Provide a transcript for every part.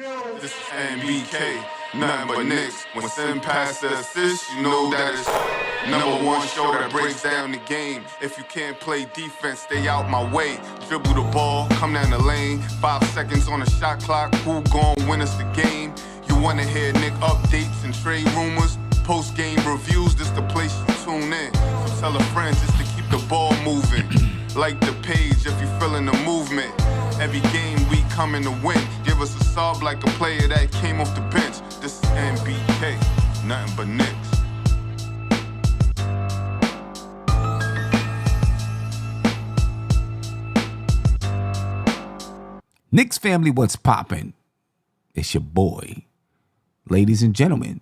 This is NBK, nothing but Knicks. When Sim pass the assist, you know that it's #1 show that breaks down the game. If you can't play defense, stay out my way. Dribble the ball, come down the lane. 5 seconds on the shot clock, who gon' win us the game? You wanna hear Nick updates and trade rumors? Post-game reviews, this the place you tune in. So tell a friend just to keep the ball moving. Like the page if you feeling the movement. Every game we coming to win. Give us a sub like a player that came off the bench. This is NBK, nothing but Knicks. Knicks family, what's poppin'? It's your boy. Ladies and gentlemen,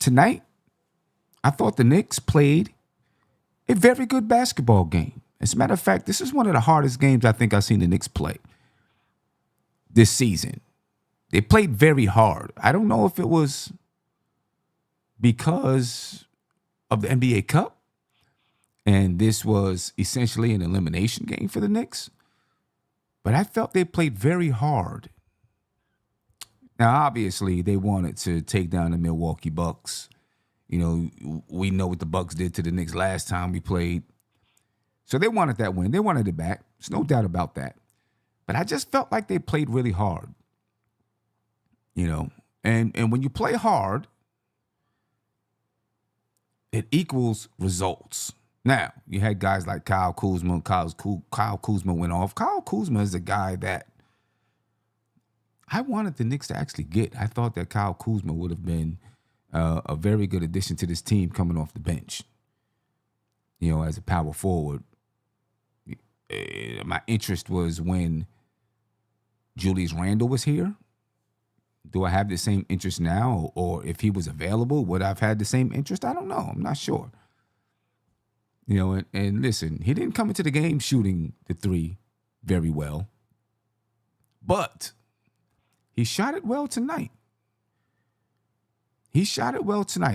tonight, I thought the Knicks played a very good basketball game. As a matter of fact, this is one of the hardest games I think I've seen the Knicks play this season. They played very hard. I don't know if it was because of the NBA Cup, and this was essentially an elimination game for the Knicks, but I felt they played very hard. Now, obviously, they wanted to take down the Milwaukee Bucks. You know, we know what the Bucks did to the Knicks last time we played. So they wanted that win. They wanted it back. There's no doubt about that. But I just felt like they played really hard. You know, and when you play hard, it equals results. Now, you had guys like Kyle Kuzma. Kyle Kuzma went off. Kyle Kuzma is a guy that I wanted the Knicks to actually get. I thought that Kyle Kuzma would have been a very good addition to this team coming off the bench. You know, as a power forward. My interest was when Julius Randle was here. Do I have the same interest now? Or if he was available, would I have had the same interest? I don't know. I'm not sure. You know, and listen, he didn't come into the game shooting the three very well. But he shot it well tonight.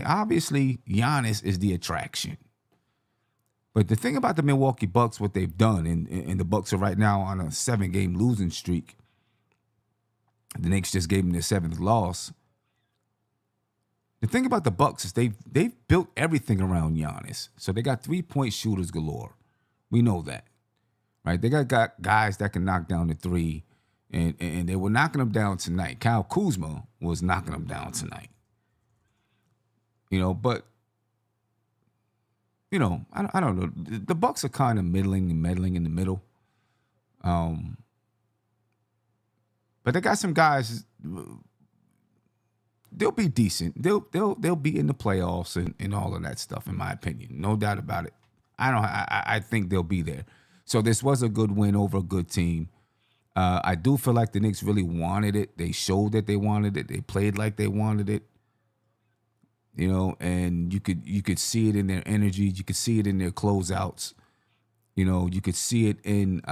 Obviously, Giannis is the attraction. But the thing about the Milwaukee Bucks, what they've done, and the Bucks are right now on a 7-game losing streak. The Knicks just gave them their 7th loss. The thing about the Bucks is they've built everything around Giannis. So they got 3-point shooters galore. We know that, right? They got guys that can knock down the three, and they were knocking them down tonight. Kyle Kuzma was knocking them down tonight. You know, but you know, I don't know. The Bucks are kind of middling and meddling in the middle. But they got some guys. They'll be decent. They'll be in the playoffs and all of that stuff, in my opinion. No doubt about it. I think they'll be there. So this was a good win over a good team. I do feel like the Knicks really wanted it. They showed that they wanted it. They played like they wanted it. You know, and you could see it in their energy. You could see it in their closeouts. You know, you could see it in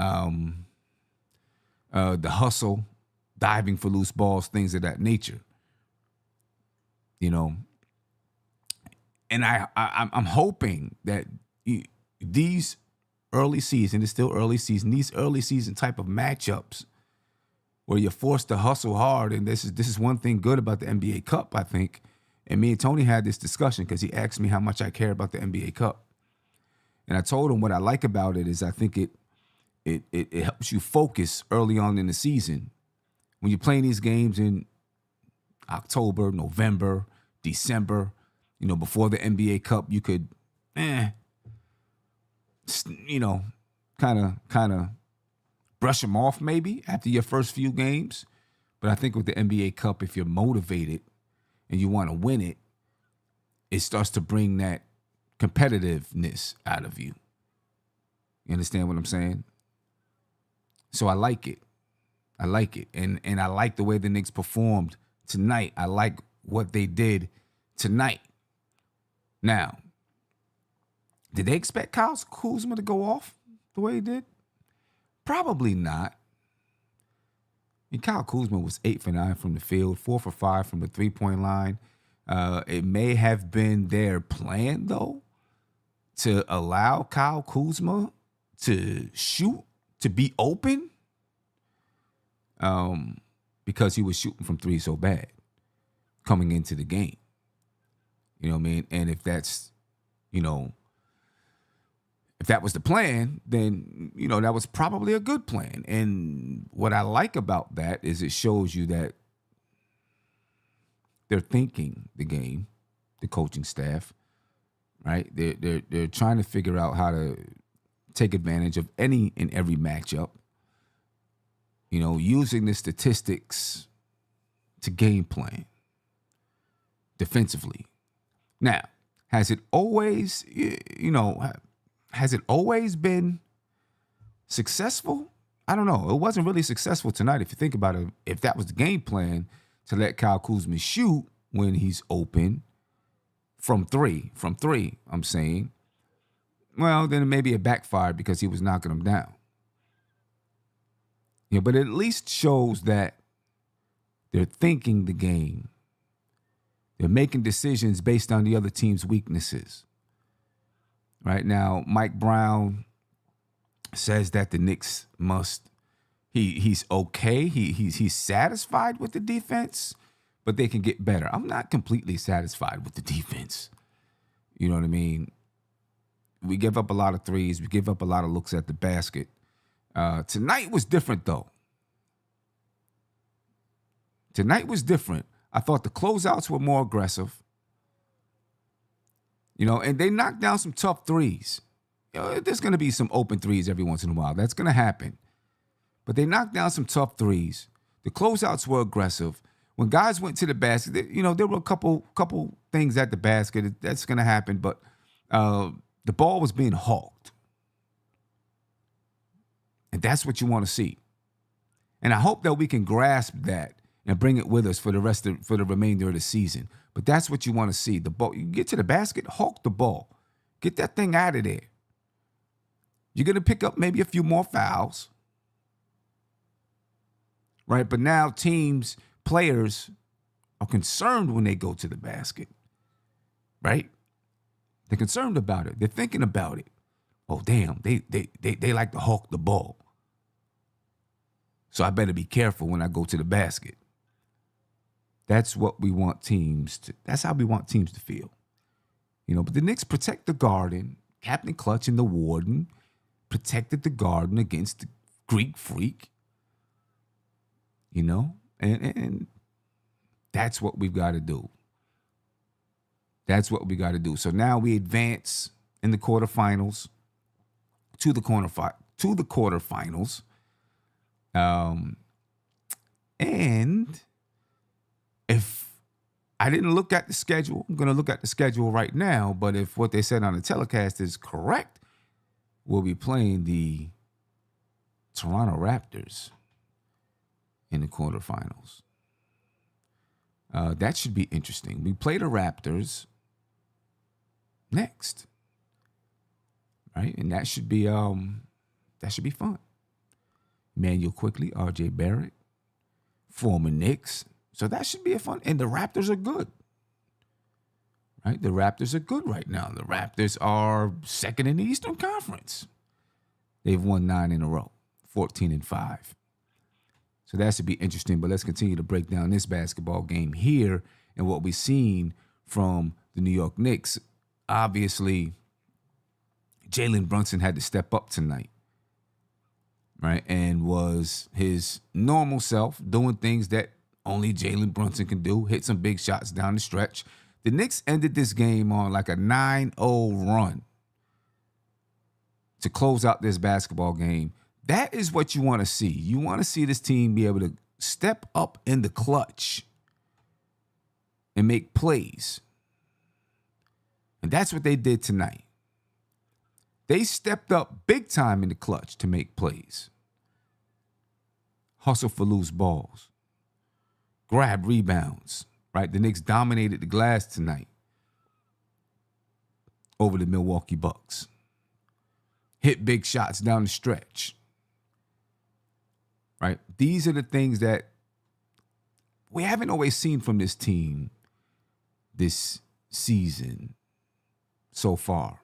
the hustle, diving for loose balls, things of that nature. You know, and I'm hoping that these early season, it's still early season, these early season type of matchups where you're forced to hustle hard, and this is one thing good about the NBA Cup, I think. And me and Tony had this discussion because he asked me how much I care about the NBA Cup. And I told him what I like about it is I think it helps you focus early on in the season. When you're playing these games in October, November, December, you know, before the NBA Cup, you could, you know, kind of brush them off maybe after your first few games. But I think with the NBA Cup, if you're motivated and you want to win it, it starts to bring that competitiveness out of you. You understand what I'm saying? So I like it. And I like the way the Knicks performed tonight. I like what they did tonight. Now, did they expect Kyle Kuzma to go off the way he did? Probably not. And Kyle Kuzma was 8 for 9 from the field, 4 for 5 from the 3-point line. It may have been their plan, though, to allow Kyle Kuzma to shoot, to be open. because he was shooting from three so bad coming into the game. You know what I mean? And if that's, if that was the plan, then, that was probably a good plan. And what I like about that is it shows you that they're thinking the game, the coaching staff, right? They're trying to figure out how to take advantage of any and every matchup, using the statistics to game plan defensively. Now, has it always been successful? I don't know. It wasn't really successful tonight. If you think about it, if that was the game plan to let Kyle Kuzma shoot when he's open from three, I'm saying, well, then maybe it backfired because he was knocking him down. But it at least shows that they're thinking the game. They're making decisions based on the other team's weaknesses. Right now, Mike Brown says that the Knicks he's okay. He's satisfied with the defense, but they can get better. I'm not completely satisfied with the defense. You know what I mean? We give up a lot of threes. We give up a lot of looks at the basket. Tonight was different, though. Tonight was different. I thought the closeouts were more aggressive. And they knocked down some tough threes. There's going to be some open threes every once in a while. That's going to happen. But they knocked down some tough threes. The closeouts were aggressive. When guys went to the basket, there were a couple things at the basket. That's going to happen. But the ball was being hawked. And that's what you want to see. And I hope that we can grasp that and bring it with us for the remainder of the season. But that's what you want to see. The ball, you get to the basket, hawk the ball. Get that thing out of there. You're going to pick up maybe a few more fouls. Right? But now players are concerned when they go to the basket. Right? They're concerned about it. They're thinking about it. Oh, damn, they like to hawk the ball. So I better be careful when I go to the basket. That's what we want that's how we want teams to feel. But the Knicks protect the Garden. Captain Clutch and the Warden protected the Garden against the Greek Freak. And that's what we've got to do. That's what we got to do. So now we advance in the quarterfinals to the quarterfinals. And if I didn't look at the schedule, I'm going to look at the schedule right now. But if what they said on the telecast is correct, we'll be playing the Toronto Raptors in the quarterfinals. That should be interesting. We play the Raptors next, right? And that should be fun. Emmanuel Quickly, R.J. Barrett, former Knicks. So that should be a fun. And the Raptors are good, right? The Raptors are good right now. The Raptors are second in the Eastern Conference. They've won 9 in a row, 14-5. So that should be interesting. But let's continue to break down this basketball game here and what we've seen from the New York Knicks. Obviously, Jalen Brunson had to step up tonight, right? And was his normal self, doing things that only Jalen Brunson can do, hit some big shots down the stretch. The Knicks ended this game on like a 9-0 run to close out this basketball game. That is what you want to see. You want to see this team be able to step up in the clutch and make plays. And that's what they did tonight. They stepped up big time in the clutch to make plays. Hustle for loose balls. Grab rebounds, right? The Knicks dominated the glass tonight over the Milwaukee Bucks. Hit big shots down the stretch, right? These are the things that we haven't always seen from this team this season so far.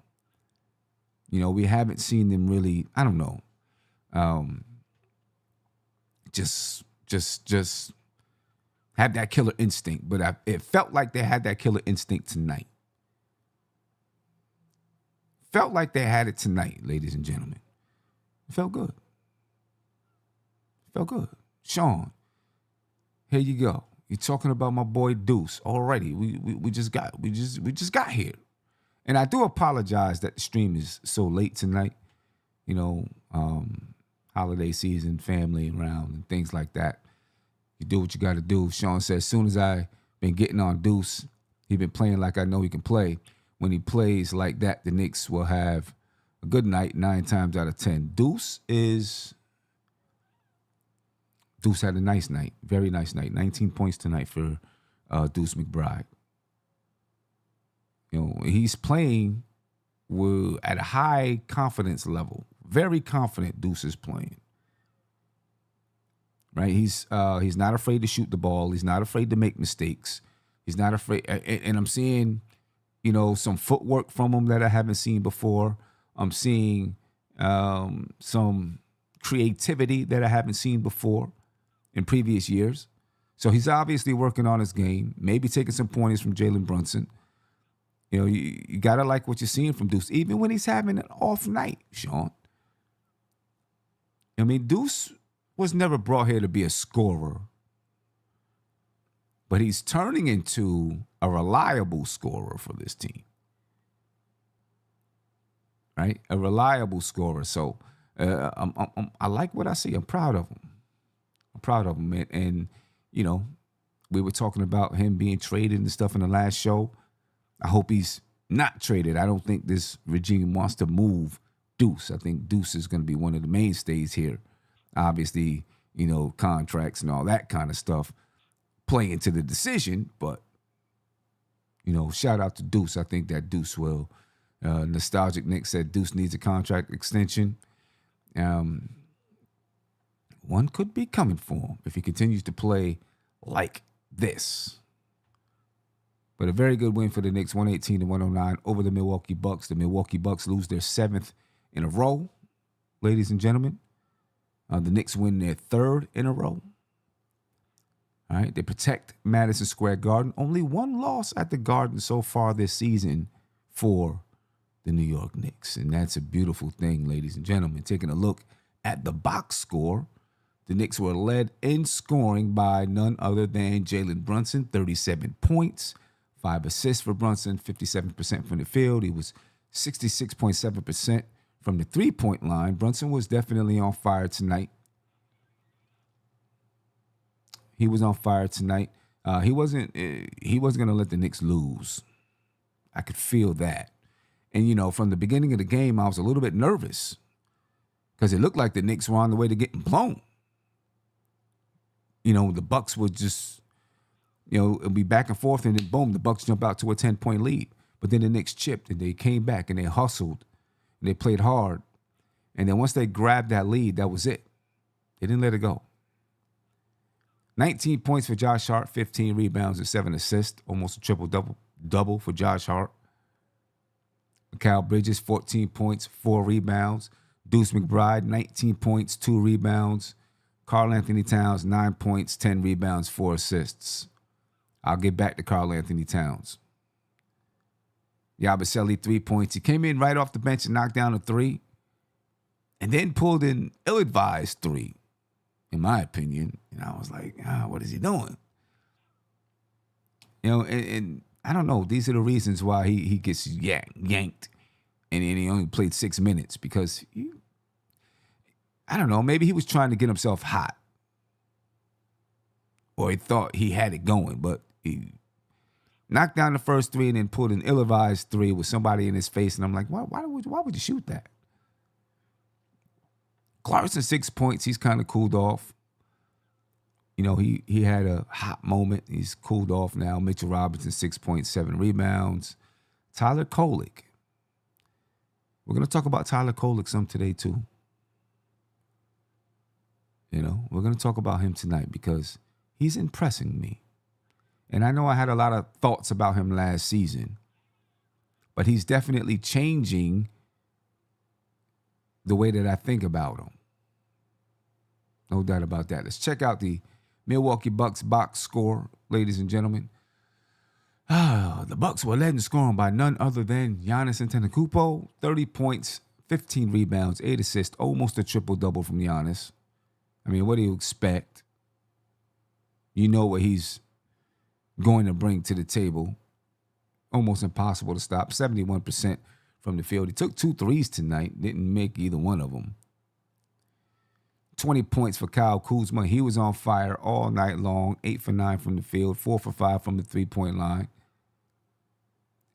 We haven't seen them really, I don't know, just have that killer instinct, but it felt like they had that killer instinct tonight. Felt like they had it tonight, ladies and gentlemen. It felt good. Felt good. Sean, here you go. You're talking about my boy Deuce already. We just got here. And I do apologize that the stream is so late tonight. You know, holiday season, family around, and things like that. You do what you got to do. Sean says, as soon as I been getting on Deuce, he been playing like I know he can play. When he plays like that, the Knicks will have a good night 9 times out of 10. Deuce had a nice night, very nice night. 19 points tonight for Deuce McBride. You know, he's playing at a high confidence level. Very confident Deuce is playing. Right? He's not afraid to shoot the ball. He's not afraid to make mistakes. He's not afraid. And I'm seeing, you know, some footwork from him that I haven't seen before. I'm seeing some creativity that I haven't seen before in previous years. So he's obviously working on his game, maybe taking some pointers from Jalen Brunson. You know, you got to like what you're seeing from Deuce, even when he's having an off night, Sean. I mean, Deuce was never brought here to be a scorer, but he's turning into a reliable scorer for this team. Right? A reliable scorer. So I like what I see. I'm proud of him. And, you know, we were talking about him being traded and stuff in the last show. I hope he's not traded. I don't think this regime wants to move Deuce. I think Deuce is going to be one of the mainstays here. Obviously, you know, contracts and all that kind of stuff play into the decision. But, you know, shout out to Deuce. I think that Deuce will. Nostalgic Nick said Deuce needs a contract extension. One could be coming for him if he continues to play like this. But a very good win for the Knicks, 118-109 over the Milwaukee Bucks. The Milwaukee Bucks lose their 7th in a row, ladies and gentlemen. The Knicks win their 3rd in a row. All right, they protect Madison Square Garden. Only one loss at the Garden so far this season for the New York Knicks. And that's a beautiful thing, ladies and gentlemen. Taking a look at the box score, the Knicks were led in scoring by none other than Jalen Brunson, 37 points, 5 assists for Brunson, 57% from the field. He was 66.7% from the three-point line. Brunson was definitely on fire tonight. He was on fire tonight. He wasn't going to let the Knicks lose. I could feel that. And, you know, from the beginning of the game, I was a little bit nervous because it looked like the Knicks were on the way to getting blown. You know, the Bucks would just, you know, it'd be back and forth, and then boom, the Bucks jump out to a 10-point lead. But then the Knicks chipped, and they came back, and they hustled, and they played hard. And then once they grabbed that lead, that was it. They didn't let it go. 19 points for Josh Hart, 15 rebounds and 7 assists, almost a triple-double for Josh Hart. Mikal Bridges, 14 points, 4 rebounds. Deuce McBride, 19 points, 2 rebounds. Karl-Anthony Towns, 9 points, 10 rebounds, 4 assists. I'll get back to Karl-Anthony Towns. Yabusele, 3 points. He came in right off the bench and knocked down a 3, and then pulled an ill-advised 3, in my opinion. And I was like, what is he doing? You know, and I don't know. These are the reasons why he gets yanked, and he only played 6 minutes because I don't know. Maybe he was trying to get himself hot, or he thought he had it going, but he knocked down the first 3 and then pulled an ill-advised 3 with somebody in his face, and I'm like, why would you shoot that? Clarkson, 6 points. He's kind of cooled off. You know, he had a hot moment. He's cooled off now. Mitchell Robinson, 6 points, 7 rebounds. Tyler Kolek. We're going to talk about Tyler Kolek some today, too. You know, we're going to talk about him tonight because he's impressing me. And I know I had a lot of thoughts about him last season, but he's definitely changing the way that I think about him. No doubt about that. Let's check out the Milwaukee Bucks box score, ladies and gentlemen. The Bucks were led in scoring by none other than Giannis Antetokounmpo. 30 points, 15 rebounds, 8 assists, almost a triple-double from Giannis. I mean, what do you expect? You know what he's going to bring to the table. Almost impossible to stop. 71% from the field. He took 2 threes tonight. Didn't make either one of them. 20 points for Kyle Kuzma. He was on fire all night long. 8 for 9 from the field. 4 for 5 from the three-point line.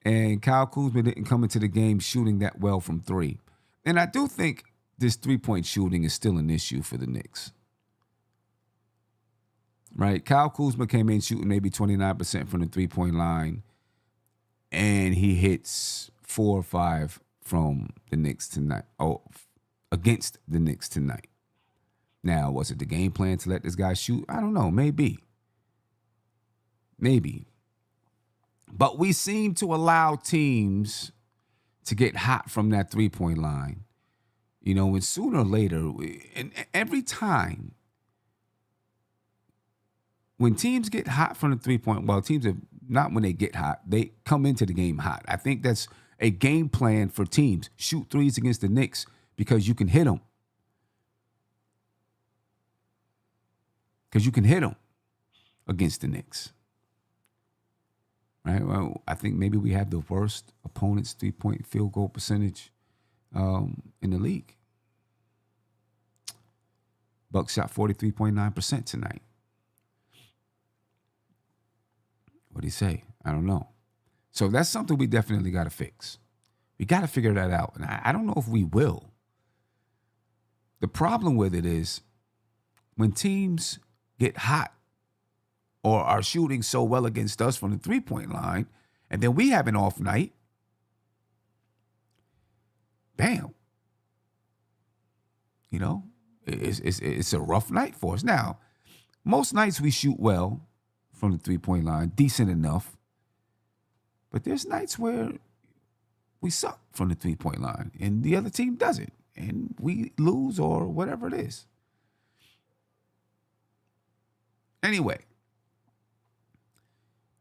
And Kyle Kuzma didn't come into the game shooting that well from 3. And I do think this three-point shooting is still an issue for the Knicks. Right? Kyle Kuzma came in shooting maybe 29% from the three-point line. And he hits 4 or 5 from the Knicks tonight. Oh, against the Knicks tonight. Now, was it the game plan to let this guy shoot? I don't know. Maybe. But we seem to allow teams to get hot from that three-point line. You know, and sooner or later, and every time, when teams get hot from the three-point, well, teams are not when they get hot, they come into the game hot. I think that's a game plan for teams. Shoot threes against the Knicks because you can hit them. Because you can hit them against the Knicks. Right? Well, I think maybe we have the worst opponent's three-point field goal percentage in the league. Bucks shot 43.9% tonight. What do you say? I don't know. So that's something we definitely got to fix. We got to figure that out. And I don't know if we will. The problem with it is when teams get hot or are shooting so well against us from the three-point line, and then we have an off night, bam. You know, it's a rough night for us. Now, most nights we shoot well from the three-point line, decent enough. But there's nights where we suck from the three-point line, and the other team doesn't, and we lose or whatever it is. Anyway,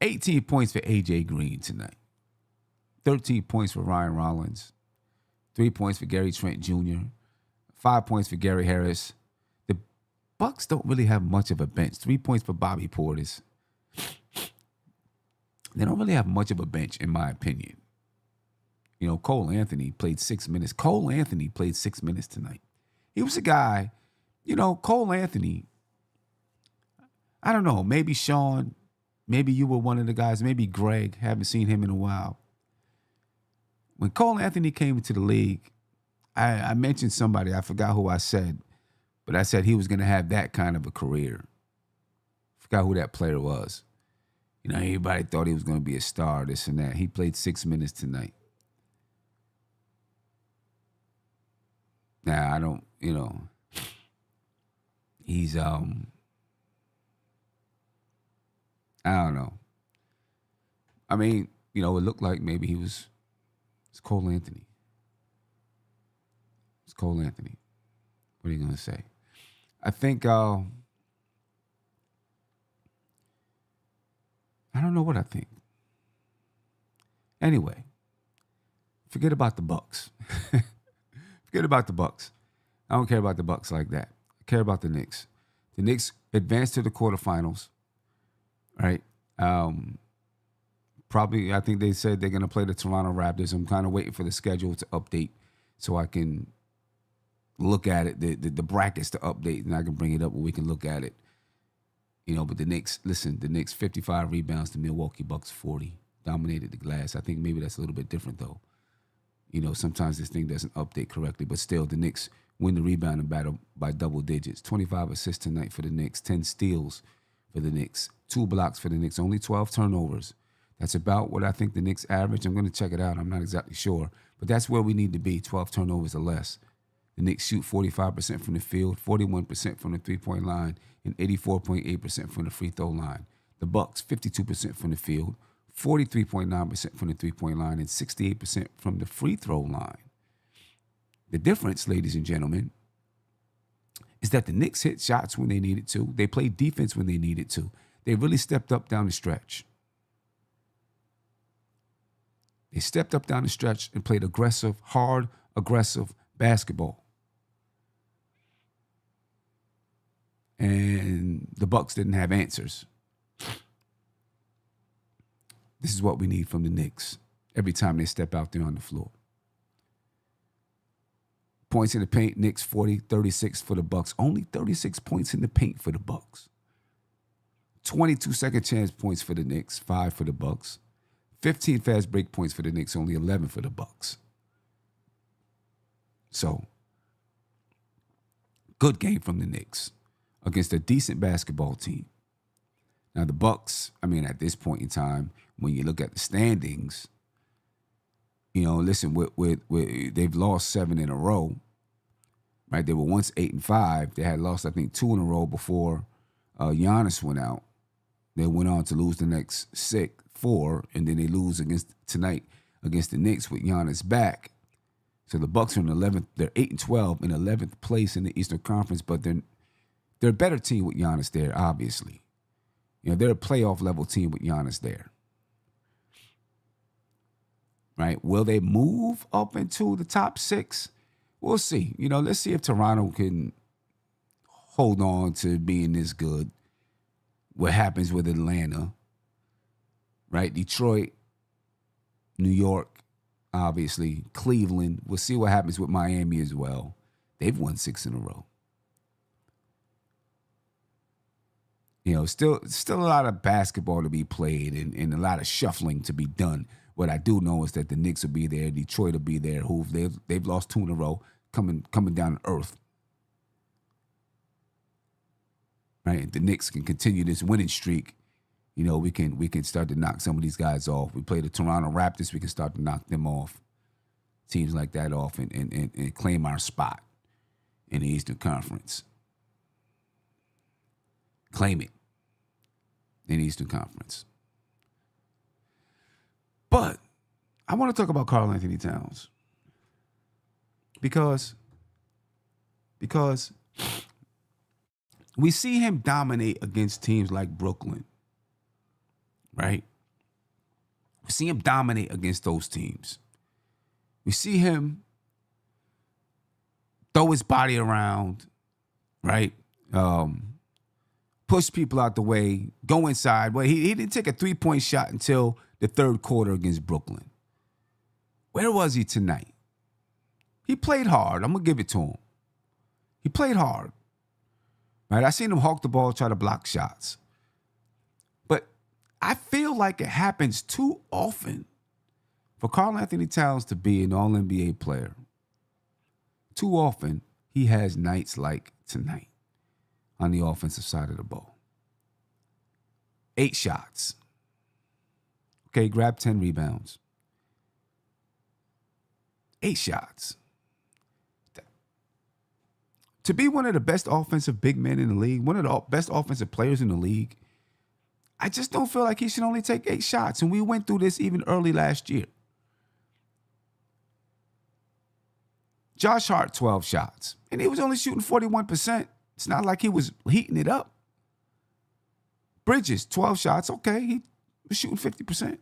18 points for A.J. Green tonight. 13 points for Ryan Rollins. 3 points for Gary Trent Jr. 5 points for Gary Harris. The Bucks don't really have much of a bench. 3 points for Bobby Portis. They don't really have much of a bench, in my opinion. You know, Karl-Anthony played 6 minutes. Karl-Anthony played 6 minutes tonight. He was a guy, you know, Karl-Anthony, I don't know, maybe Sean, maybe you were one of the guys, maybe Greg, haven't seen him in a while. When Karl-Anthony came into the league, I mentioned somebody, I forgot who I said, but I said he was going to have that kind of a career. Forgot who that player was. You know, everybody thought he was going to be a star, this and that. He played 6 minutes tonight. Now, I don't, you know, he's, I don't know. I mean, you know, it looked like maybe it's Karl-Anthony. It's Karl-Anthony. What are you going to say? I think, I don't know what I think. Anyway, forget about the Bucks. Forget about the Bucks. I don't care about the Bucks like that. I care about the Knicks. The Knicks advanced to the quarterfinals, right? Probably, I think they said they're going to play the Toronto Raptors. I'm kind of waiting for the schedule to update so I can look at it, the brackets to update, and I can bring it up where we can look at it. You know, but the Knicks, listen, the Knicks 55 rebounds, the Milwaukee Bucks 40. Dominated the glass. I think maybe that's a little bit different, though. You know, sometimes this thing doesn't update correctly, but still, the Knicks win the rebounding battle by double digits. 25 assists tonight for the Knicks, 10 steals for the Knicks, 2 blocks for the Knicks, only 12 turnovers. That's about what I think the Knicks average. I'm going to check it out. I'm not exactly sure, but that's where we need to be, 12 turnovers or less. The Knicks shoot 45% from the field, 41% from the three-point line, and 84.8% from the free throw line. The Bucks, 52% from the field, 43.9% from the three-point line, and 68% from the free throw line. The difference, ladies and gentlemen, is that the Knicks hit shots when they needed to. They played defense when they needed to. They really stepped up down the stretch. They stepped up down the stretch and played aggressive, hard, aggressive basketball. And the Bucks didn't have answers. This is what we need from the Knicks every time they step out there on the floor. Points in the paint, Knicks 40, 36 for the Bucks. Only 36 points in the paint for the Bucks. 22 second chance points for the Knicks, 5 for the Bucks. 15 fast break points for the Knicks, only 11 for the Bucks. So, good game from the Knicks against a decent basketball team. Now the Bucks, at this point in time, when you look at the standings, listen, they've lost 7 in a row, right? They were once 8-5. They had lost, I think, 2 in a row before Giannis went out. They went on to lose the next 4, and then they lose tonight against the Knicks with Giannis back. So the Bucks are in 11th. They're 8-12 in 11th place in the Eastern Conference, but they're a better team with Giannis there, obviously. They're a playoff level team with Giannis there. Right? Will they move up into the top 6? We'll see. Let's see if Toronto can hold on to being this good. What happens with Atlanta? Right? Detroit, New York, obviously. Cleveland. We'll see what happens with Miami as well. They've won 6 in a row. Still a lot of basketball to be played and a lot of shuffling to be done. What I do know is that the Knicks will be there, Detroit will be there, who they've lost 2 in a row, coming down to earth. Right? The Knicks can continue this winning streak. We can start to knock some of these guys off. We play the Toronto Raptors, we can start to knock them off. Teams like that off and claim our spot in the Eastern Conference. Claim it in the Eastern Conference. But I want to talk about Karl-Anthony Towns because we see him dominate against teams like Brooklyn, right? We see him dominate against those teams. We see him throw his body around, right? Push people out the way, go inside. Well, he didn't take a 3-point shot until the third quarter against Brooklyn. Where was he tonight? He played hard. I'm going to give it to him. He played hard. Right? I seen him hawk the ball, try to block shots. But I feel like it happens too often for Karl-Anthony Towns to be an All-NBA player. Too often, he has nights like tonight on the offensive side of the ball. 8 shots. Okay, grab 10 rebounds. 8 shots. To be one of the best offensive big men in the league, one of the best offensive players in the league, I just don't feel like he should only take 8 shots. And we went through this even early last year. Josh Hart, 12 shots. And he was only shooting 41%. It's not like he was heating it up. Bridges, 12 shots. Okay, he was shooting 50%.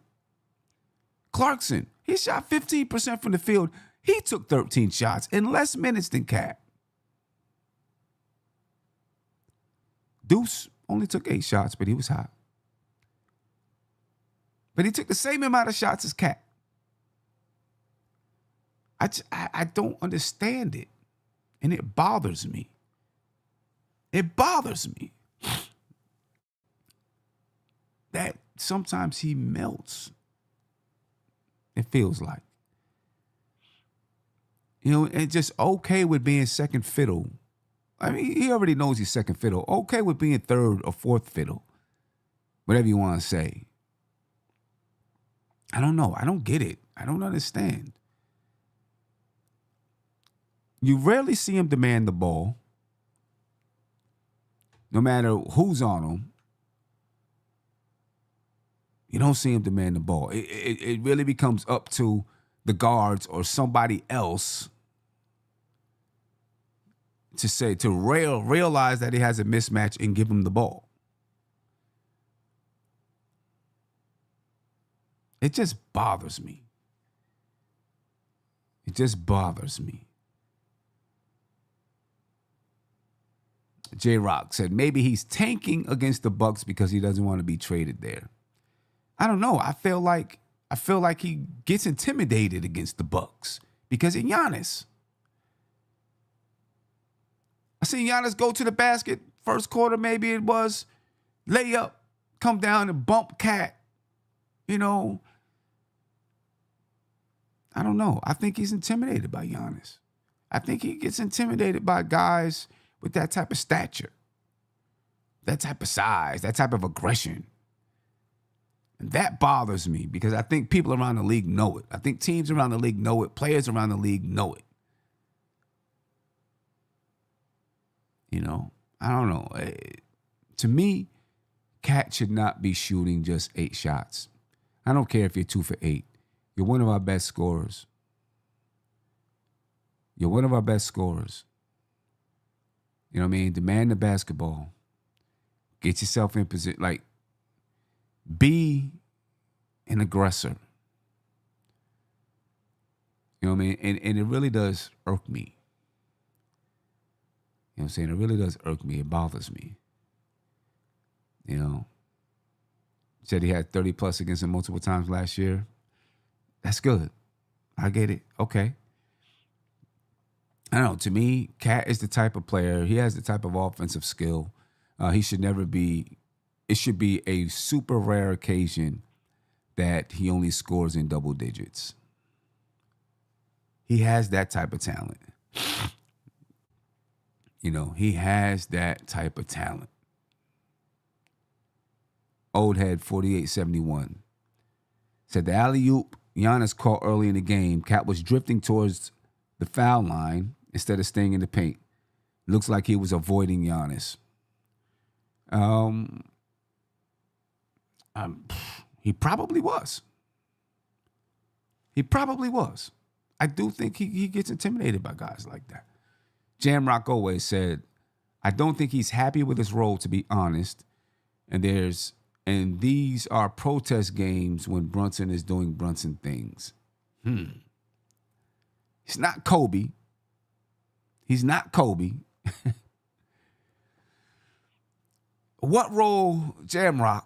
Clarkson, he shot 15% from the field. He took 13 shots in less minutes than Cat. Deuce only took 8 shots, but he was hot. But he took the same amount of shots as Cat. I don't understand it. And it bothers me. It bothers me that sometimes he melts. It feels like. And just okay with being second fiddle. I mean, he already knows he's second fiddle. Okay with being third or fourth fiddle. Whatever you want to say. I don't know. I don't get it. I don't understand. You rarely see him demand the ball. No matter who's on him, you don't see him demand the ball. It really becomes up to the guards or somebody else to realize that he has a mismatch and give him the ball. It just bothers me. It just bothers me. J-Rock said maybe he's tanking against the Bucks because he doesn't want to be traded there. I don't know. I feel like he gets intimidated against the Bucks because of Giannis. I seen Giannis go to the basket first quarter, maybe it was, lay up, come down and bump Cat. You know, I don't know. I think he's intimidated by Giannis. I think he gets intimidated by guys with that type of stature, that type of size, that type of aggression. And that bothers me because I think people around the league know it. I think teams around the league know it. Players around the league know it. You know, I don't know. To me, Cat should not be shooting just 8 shots. I don't care if you're 2 for 8. You're one of our best scorers. You're one of our best scorers. You know what I mean? Demand the basketball. Get yourself in position. Like, be an aggressor. You know what I mean? And it really does irk me. You know what I'm saying? It really does irk me. It bothers me. You know? Said he had 30 plus against him multiple times last year. That's good. I get it. Okay. I don't know. To me, Cat is the type of player. He has the type of offensive skill. He should never be. It should be a super rare occasion that he only scores in double digits. He has that type of talent. You know, he has that type of talent. Old Head 4871 said the alley-oop Giannis caught early in the game. Cat was drifting towards the foul line instead of staying in the paint. Looks like he was avoiding Giannis. He probably was. He probably was. I do think he gets intimidated by guys like that. Jamrock always said, I don't think he's happy with his role, to be honest. And these are protest games when Brunson is doing Brunson things. He's not Kobe. He's not Kobe. What role, Jamrock,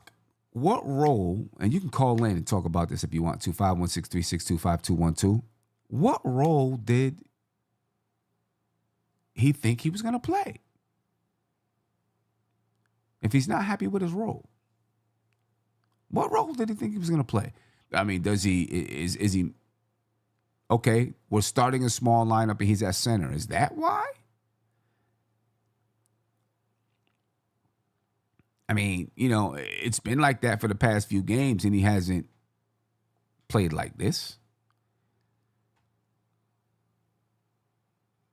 what role, and you can call in and talk about this if you want to, 516-362-5212. What role did he think he was going to play? If he's not happy with his role, what role did he think he was going to play? I mean, is he, okay, we're starting a small lineup and he's at center. Is that why? I mean, you know, it's been like that for the past few games and he hasn't played like this.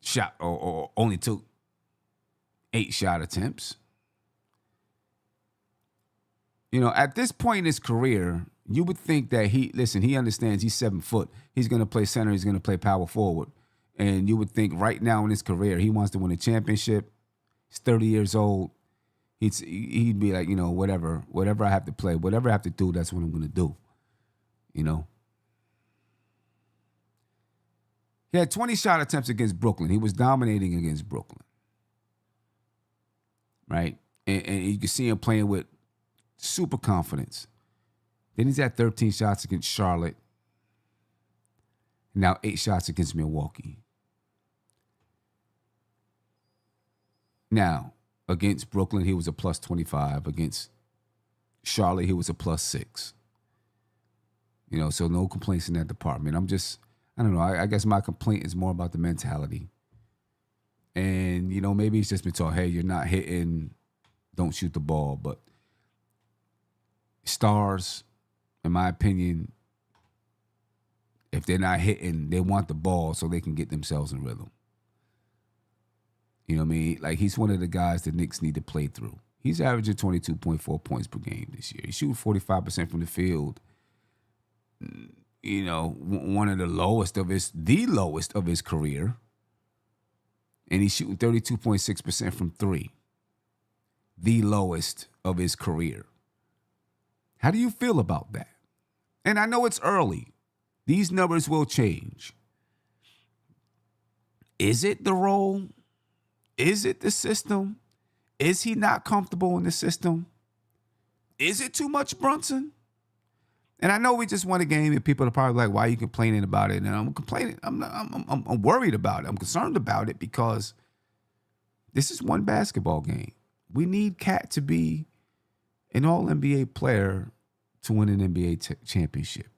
Shot or only took 8 shot attempts. You know, at this point in his career, you would think that he understands he's 7 foot. He's going to play center. He's going to play power forward. And you would think right now in his career, he wants to win a championship. He's 30 years old. He'd be like, you know, whatever I have to play, whatever I have to do, that's what I'm going to do. You know? He had 20 shot attempts against Brooklyn. He was dominating against Brooklyn. Right? And you can see him playing with super confidence. Then he's at 13 shots against Charlotte. Now 8 shots against Milwaukee. Now, against Brooklyn, he was a plus 25. Against Charlotte, he was a plus 6. You know, so no complaints in that department. I don't know. I guess my complaint is more about the mentality. And, you know, maybe it's just been told, hey, you're not hitting, don't shoot the ball. But stars, in my opinion, if they're not hitting, they want the ball so they can get themselves in rhythm. You know what I mean? Like, he's one of the guys the Knicks need to play through. He's averaging 22.4 points per game this year. He's shooting 45% from the field. You know, one of the lowest of the lowest of his career. And he's shooting 32.6% from three, the lowest of his career. How do you feel about that? And I know it's early. These numbers will change. Is it the role? Is it the system? Is he not comfortable in the system? Is it too much Brunson? And I know we just won a game, and people are probably like, "Why are you complaining about it?" And I'm complaining. I'm worried about it. I'm concerned about it because this is one basketball game. We need Cat to be an All-NBA player to win an NBA championship.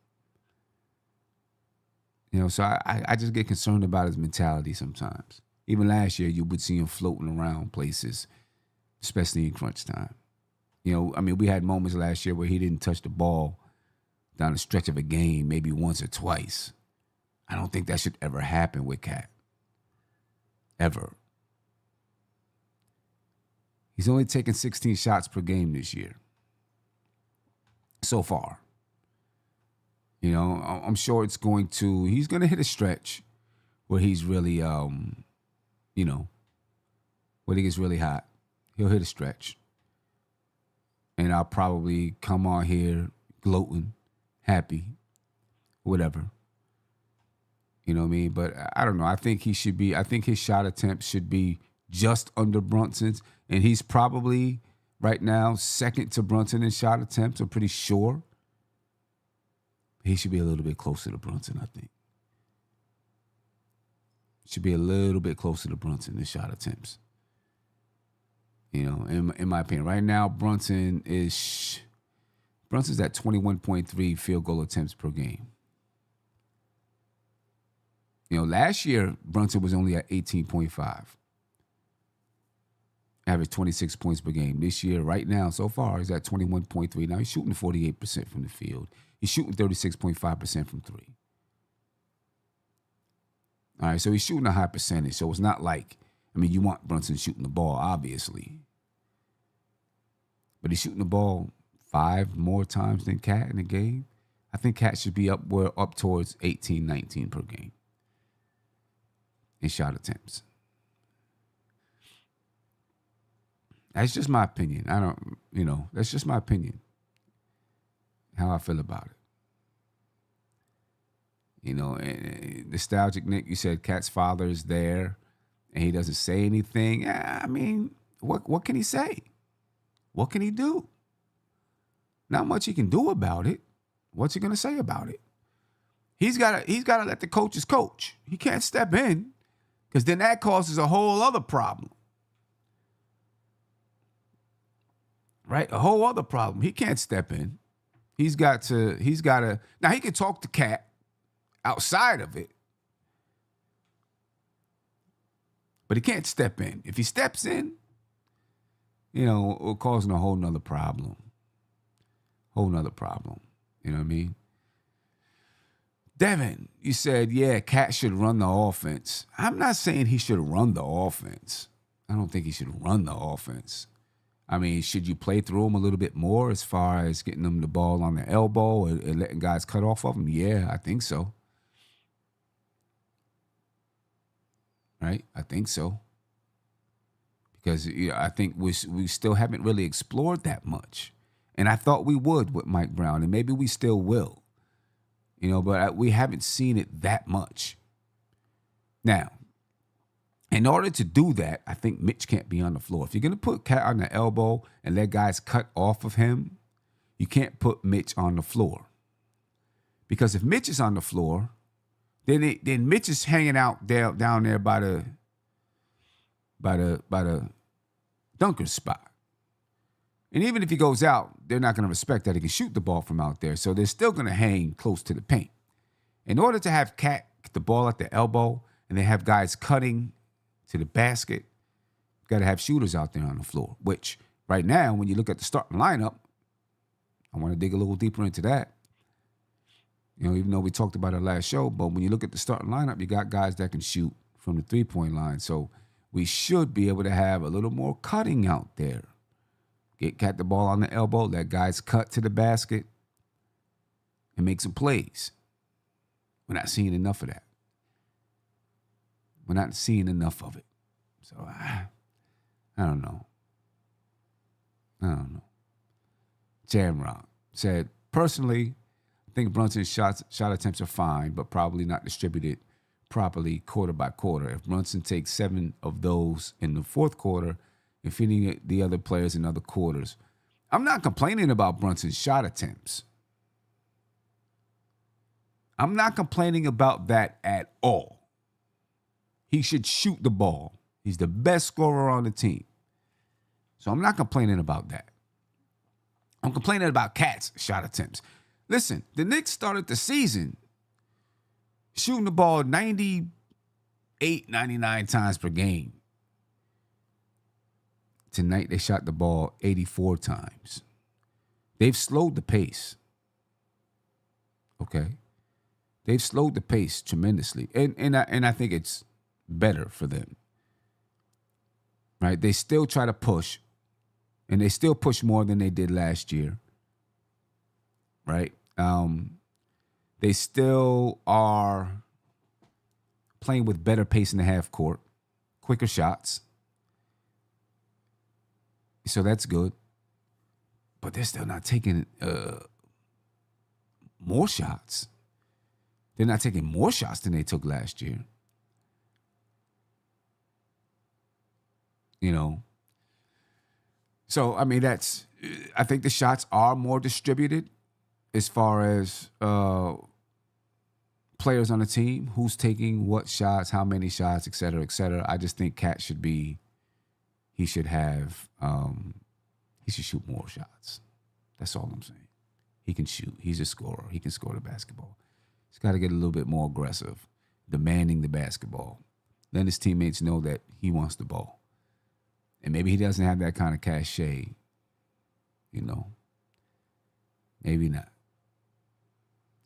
So I just get concerned about his mentality sometimes. Even last year, you would see him floating around places, especially in crunch time. We had moments last year where he didn't touch the ball down the stretch of a game, maybe once or twice. I don't think that should ever happen with Cat. Ever. He's only taken 16 shots per game this year. So far. I'm sure he's going to hit a stretch where he's really, when he gets really hot. He'll hit a stretch. And I'll probably come on here gloating, happy, whatever. You know what I mean? But I don't know. I think his shot attempts should be just under Brunson's. And he's probably right now second to Brunson in shot attempts. I'm pretty sure. He should be a little bit closer to Brunson, I think. Should be a little bit closer to Brunson in shot attempts. In my opinion. Right now, Brunson's at 21.3 field goal attempts per game. Last year, Brunson was only at 18.5. Average 26 points per game. This year, right now, so far, he's at 21.3. Now he's shooting 48% from the field. He's shooting 36.5% from three. All right, so he's shooting a high percentage. So it's not like, you want Brunson shooting the ball, obviously. But he's shooting the ball 5 more times than Cat in the game. I think Cat should be up towards 18, 19 per game in shot attempts. That's just my opinion. That's just my opinion. How I feel about it. And nostalgic Nick, you said Cat's father is there and he doesn't say anything. What can he say? What can he do? Not much he can do about it. What's he gonna say about it? He's gotta let the coaches coach. He can't step in, because then that causes a whole other problem. Right? A whole other problem. He can't step in. He's got to. Now, he can talk to Cat outside of it, but he can't step in. If he steps in, it'll cause a whole nother problem. Whole nother problem. You know what I mean? Devin, you said, yeah, Cat should run the offense. I'm not saying he should run the offense. I don't think he should run the offense. Should you play through him a little bit more as far as getting them the ball on the elbow and letting guys cut off of him? Yeah, I think so. Right? I think so. Because I think we still haven't really explored that much. And I thought we would with Mike Brown, and maybe we still will. But we haven't seen it that much. Now, in order to do that, I think Mitch can't be on the floor. If you're going to put Cat on the elbow and let guys cut off of him, you can't put Mitch on the floor. Because if Mitch is on the floor, then Mitch is hanging out down there by the dunker spot. And even if he goes out, they're not going to respect that he can shoot the ball from out there. So they're still going to hang close to the paint. In order to have Cat get the ball at the elbow and they have guys cutting to the basket, you got to have shooters out there on the floor, which right now, when you look at the starting lineup, I want to dig a little deeper into that. Even though we talked about it last show, but when you look at the starting lineup, you got guys that can shoot from the three-point line. So we should be able to have a little more cutting out there. Get Cat the ball on the elbow, let guys cut to the basket, and make some plays. We're not seeing enough of that. We're not seeing enough of it. So I don't know. I don't know. Jamrock said, personally, I think Brunson's shot attempts are fine, but probably not distributed properly quarter by quarter. If Brunson takes 7 of those in the fourth quarter and feeding the other players in other quarters, I'm not complaining about Brunson's shot attempts. I'm not complaining about that at all. He should shoot the ball. He's the best scorer on the team. So I'm not complaining about that. I'm complaining about Cat's shot attempts. Listen, the Knicks started the season shooting the ball 98, 99 times per game. Tonight, they shot the ball 84 times. They've slowed the pace. Okay? They've slowed the pace tremendously. And I think it's better for them. Right? They still try to push. And they still push more than they did last year. Right? They still are playing with better pace in the half court. Quicker shots. So that's good. But they're still not taking more shots. They're not taking more shots than they took last year. You know. So, I mean, I think the shots are more distributed as far as players on the team, who's taking what shots, how many shots, et cetera, et cetera. I just think Cat should shoot more shots. That's all I'm saying. He can shoot. He's a scorer. He can score the basketball. He's got to get a little bit more aggressive, demanding the basketball. Letting his teammates know that he wants the ball. And maybe he doesn't have that kind of cachet, you know. Maybe not.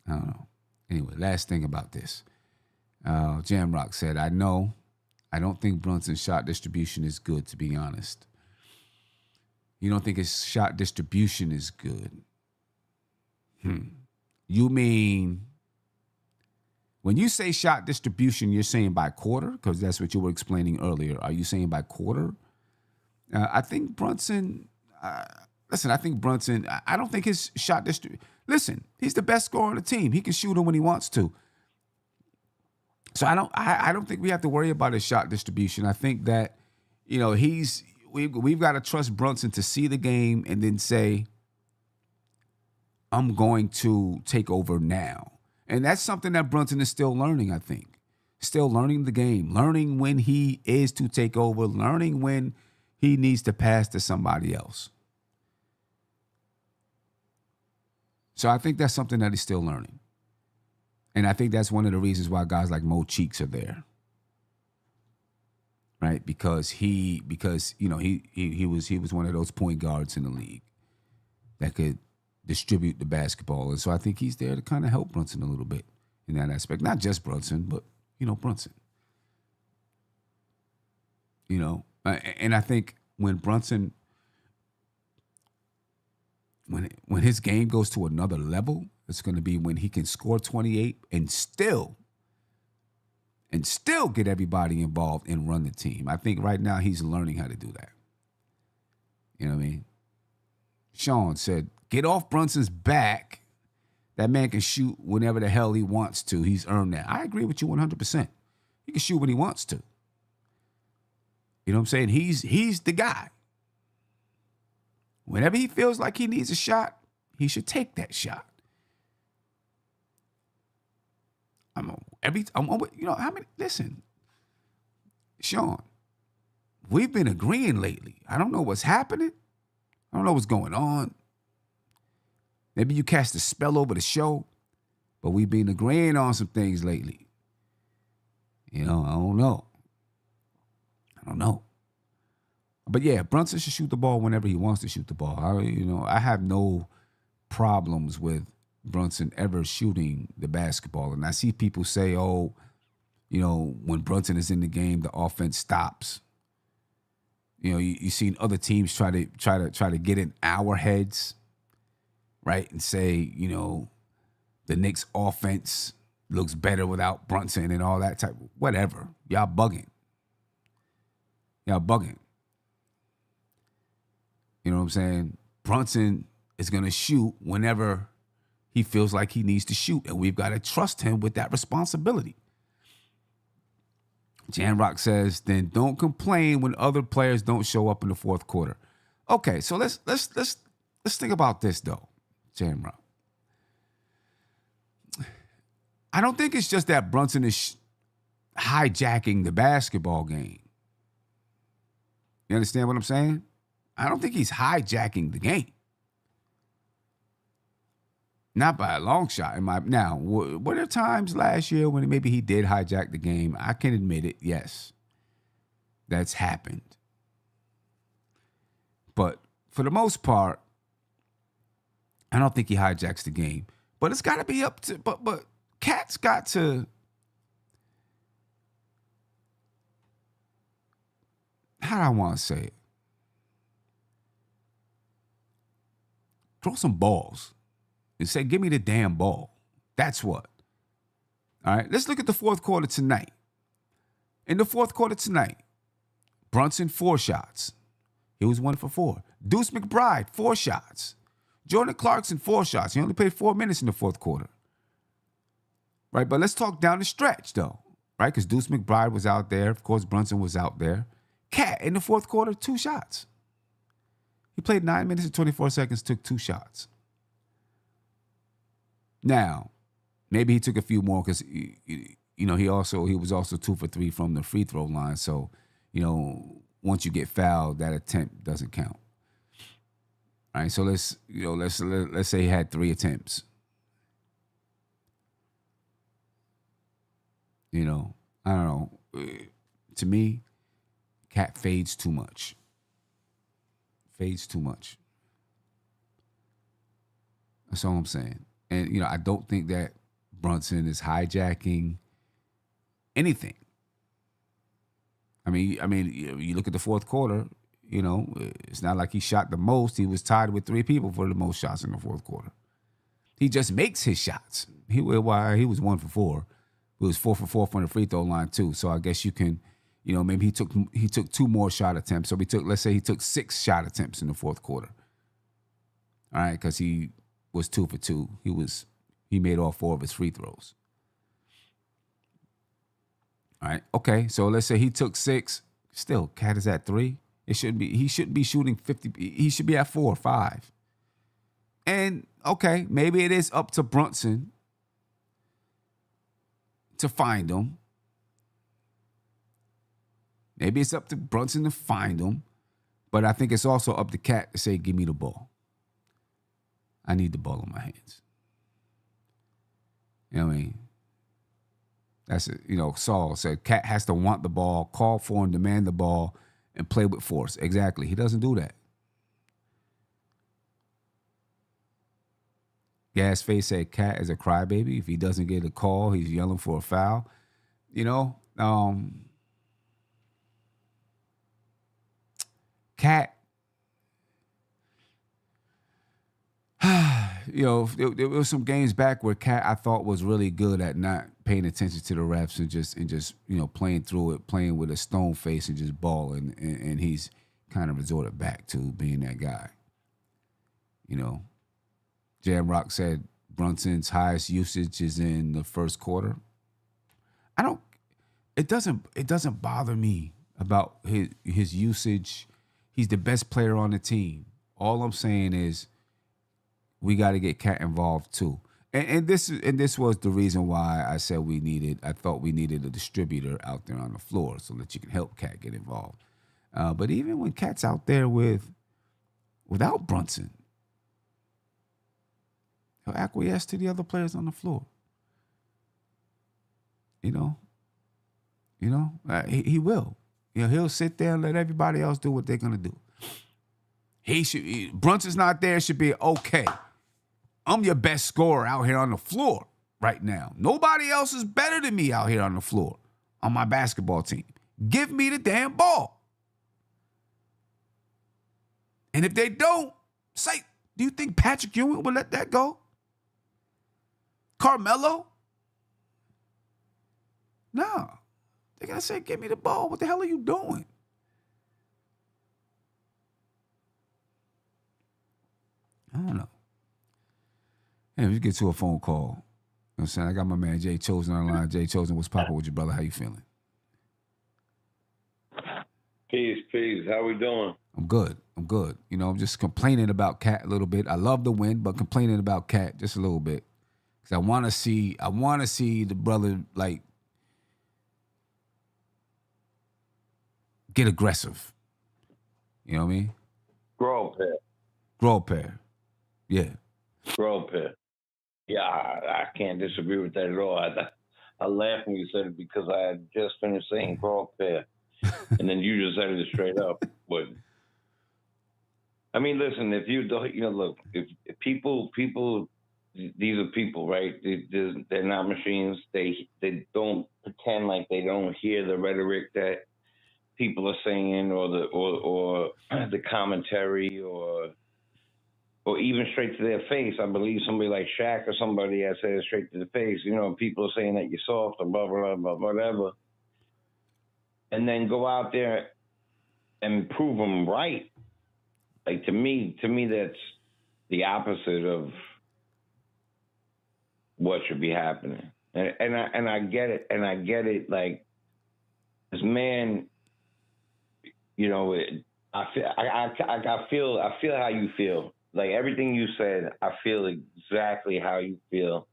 I don't know. Anyway, last thing about this. Jamrock said, I don't think Brunson's shot distribution is good, to be honest. You don't think his shot distribution is good? You mean, when you say shot distribution, you're saying by quarter? Because that's what you were explaining earlier. Are you saying by quarter? I think Brunson, I don't think his shot distribution, listen, he's the best scorer on the team. He can shoot him when he wants to. So I don't think we have to worry about his shot distribution. I think that, you know, we've got to trust Brunson to see the game and then say, I'm going to take over now. And that's something that Brunson is still learning, I think. Still learning the game, learning when he is to take over, learning when he needs to pass to somebody else. So I think that's something that he's still learning. And I think that's one of the reasons why guys like Mo Cheeks are there. Right? Because he was one of those point guards in the league that could distribute the basketball. And so I think he's there to kind of help Brunson a little bit in that aspect. Not just Brunson, but, you know, Brunson. You know, and I think when Brunson, when his game goes to another level, it's going to be when he can score 28 and still get everybody involved and run the team. I think right now he's learning how to do that. You know what I mean? Sean said, get off Brunson's back. That man can shoot whenever the hell he wants to. He's earned that. I agree with you 100%. He can shoot when he wants to. You know what I'm saying? He's the guy. Whenever he feels like he needs a shot, he should take that shot. Listen, Sean, we've been agreeing lately. I don't know what's happening. I don't know what's going on. Maybe you cast a spell over the show, but we've been agreeing on some things lately. You know, I don't know. But yeah, Brunson should shoot the ball whenever he wants to shoot the ball. I have no problems with Brunson ever shooting the basketball. And I see people say, oh, you know, when Brunson is in the game, the offense stops. You know, you've seen other teams try to get in our heads, right? And say, you know, the Knicks offense looks better without Brunson and all that type. Whatever. Y'all bugging. Y'all bugging. You know what I'm saying? Brunson is going to shoot whenever he feels like he needs to shoot, and we've got to trust him with that responsibility. Jan Rock says, then don't complain when other players don't show up in the fourth quarter. Okay, so let's think about this though, Jan Rock. I don't think it's just that Brunson is hijacking the basketball game. You understand what I'm saying? I don't think he's hijacking the game. Not by a long shot. Now, were there times last year when maybe he did hijack the game? I can admit it, yes. That's happened. But for the most part, I don't think he hijacks the game. But it's got to be up to, but Cat's got to, how do I want to say it? Throw some balls. And say, give me the damn ball. That's what. All right, let's look at the fourth quarter tonight. In the fourth quarter tonight, Brunson, 4 shots. He was 1 for 4. Deuce McBride, 4 shots. Jordan Clarkson, 4 shots. He only played 4 minutes in the fourth quarter. Right, but let's talk down the stretch, though. Right, because Deuce McBride was out there. Of course, Brunson was out there. Cat, in the fourth quarter, 2 shots. He played 9 minutes and 24 seconds, took 2 shots. Now, maybe he took a few more because he was also 2 for 3 from the free throw line. So, once you get fouled, that attempt doesn't count. All right, so let's say he had 3 attempts. I don't know. To me, Cat fades too much. That's all I'm saying. And, I don't think that Brunson is hijacking anything. I mean, you look at the fourth quarter, it's not like he shot the most. He was tied with 3 people for the most shots in the fourth quarter. He just makes his shots. He was 1 for 4. He was 4 for 4 from the free throw line too. So I guess you can, maybe he took 2 more shot attempts. So let's say he took 6 shot attempts in the fourth quarter. All right, because he was 2 for 2. He made all 4 of his free throws. All right. Okay. So let's say he took 6. Still, Cat is at 3. He shouldn't be shooting 50. He should be at 4 or 5. And okay, maybe it is up to Brunson to find him. Maybe it's up to Brunson to find him. But I think it's also up to Cat to say, give me the ball. I need the ball in my hands. You know what I mean? That's it. Saul said Cat has to want the ball, call for and demand the ball, and play with force. Exactly. He doesn't do that. Gasface said Cat is a crybaby. If he doesn't get a call, he's yelling for a foul. Cat, there was some games back where Cat I thought was really good at not paying attention to the refs and just playing through it, playing with a stone face and just balling, and he's kind of resorted back to being that guy. Jam Rock said Brunson's highest usage is in the first quarter. It doesn't bother me about his usage. He's the best player on the team. All I'm saying is we got to get Cat involved too. And this was the reason why I said I thought we needed a distributor out there on the floor so that you can help Cat get involved. But even when Cat's out there without Brunson, he'll acquiesce to the other players on the floor. He will. He'll sit there and let everybody else do what they're gonna do. Brunson's not there. It should be okay. I'm your best scorer out here on the floor right now. Nobody else is better than me out here on the floor on my basketball team. Give me the damn ball. And if they don't, say, do you think Patrick Ewing will let that go? Carmelo? No. They're going to say, give me the ball. What the hell are you doing? Hey, we get to a phone call. You know what I'm saying? I got my man Jay Chosen on the line. Jay Chosen, what's poppin' with you, brother? How you feeling? Peace. How we doing? I'm good. You know, I'm just complaining about Cat a little bit. I love the win, but complaining about Cat just a little bit. Because I want to see the brother, like, get aggressive. You know what I mean? Grow Grow a pair. Yeah. Yeah, I can't disagree with that at all. I laughed when you said it because I had just finished saying grow a pair. And then you just said it straight up. But I mean, listen, if you don't, look, if people, these are people, right? They're not machines. They don't pretend like they don't hear the rhetoric that people are saying, or the commentary, or even straight to their face. I believe somebody like Shaq or somebody that said it straight to the face. People are saying that you're soft or blah blah blah whatever, and then go out there and prove them right. Like to me, that's the opposite of what should be happening. And I get it. Like this man, I feel how you feel. Like everything you said, I feel exactly how you feel.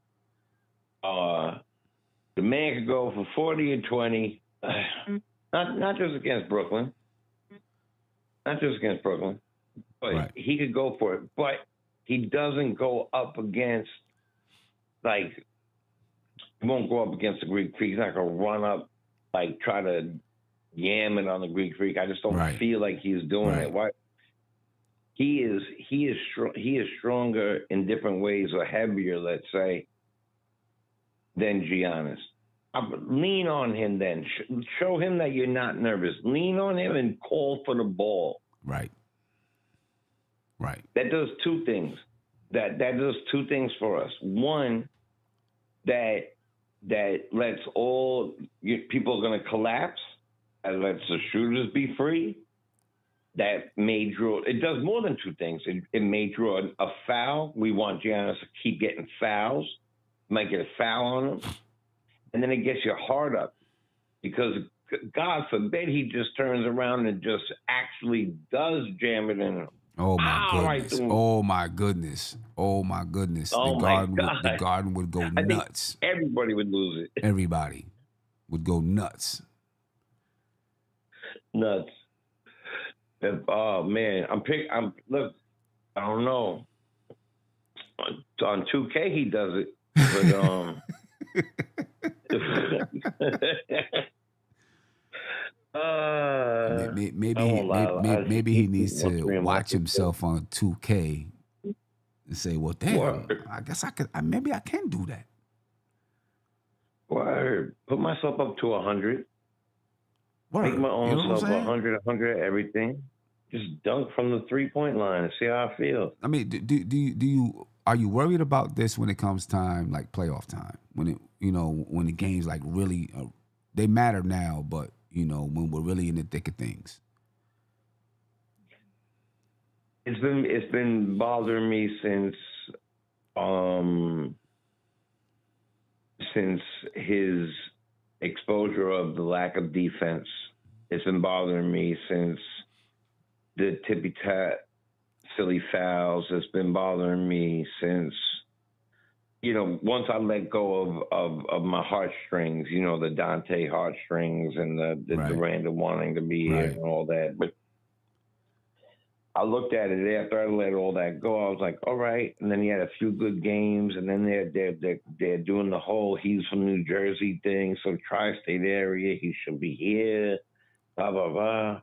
The man could go for 40 and 20, not just against Brooklyn, but Right. he could go for it. But he doesn't go up against, like, he won't go up against the Greek Freak. He's not going to run up, like, try to yam it on the Greek Freak. I just don't feel like he's doing it. Why? He is stronger in different ways, or heavier, let's say, than Giannis. Lean on him then. Show him that you're not nervous. Lean on him and call for the ball. Right. That does two things. That does two things for us. One, that lets people are going to collapse. That lets the shooters be free. That may draw. It does more than two things. It may draw a foul. We want Giannis to keep getting fouls. Might get a foul on him, and then it gets your heart up, because God forbid he just turns around and just actually does jam it in him. Oh my goodness. The Garden would go nuts. Everybody would lose it. Everybody would go nuts. Nuts. Oh man, look, I don't know. On 2K he does it, but maybe he needs to watch himself on 2K and say, "Well, damn, I guess I could. Maybe I can do that." Word. Put myself up to 100. Make my own self 100 everything. Just dunk from the 3-point line and see how I feel. I mean, are you worried about this when it comes time, like playoff time, when when the games like really they matter now, but when we're really in the thick of things? It's been bothering me since his exposure of the lack of defense. It's been bothering me since the tippy-tat silly fouls. It's been bothering me since, once I let go of my heartstrings, the Dante heartstrings and the Durant wanting to be here and all that. But I looked at it after I let all that go. I was like, all right. And then he had a few good games, and then they're doing the whole he's from New Jersey thing, so tri-state area, he should be here, blah blah blah.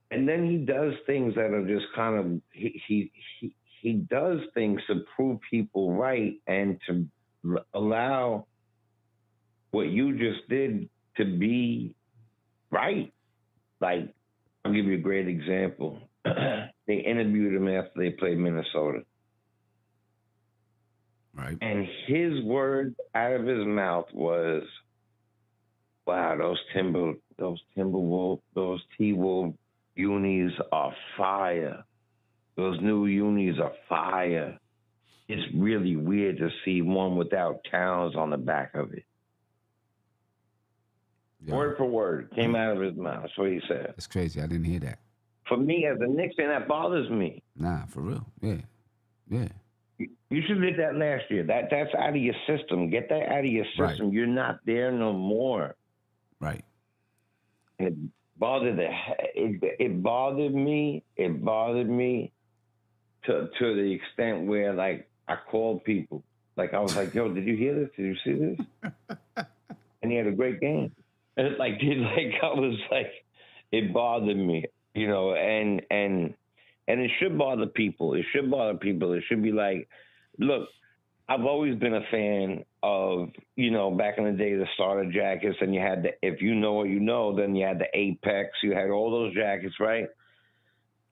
And then he does things that are just kind of he does things to prove people right and to allow what you just did to be right. Like, I'll give you a great example. They interviewed him after they played Minnesota. Right. And his word out of his mouth was, wow, those T-Wolf unis are fire. Those new unis are fire. it's really weird to see one without Towns on the back of it. Yeah. Word for word came out of his mouth. That's what he said. That's crazy. I didn't hear that. For me, as a Knicks fan, that bothers me. Nah, for real. Yeah. Yeah. You should have did that last year. That's out of your system. Get that out of your system. Right. You're not there no more. Right. It bothered it bothered me. It bothered me to the extent where, like, I called people. Like, I was like, yo, did you hear this? Did you see this? And he had a great game. And I was like, it bothered me, you know, and it should bother people. It should bother people. It should be like, look, I've always been a fan of, you know, back in the day, the starter jackets, and you had the, if you know what you know, then you had the Apex, you had all those jackets, right?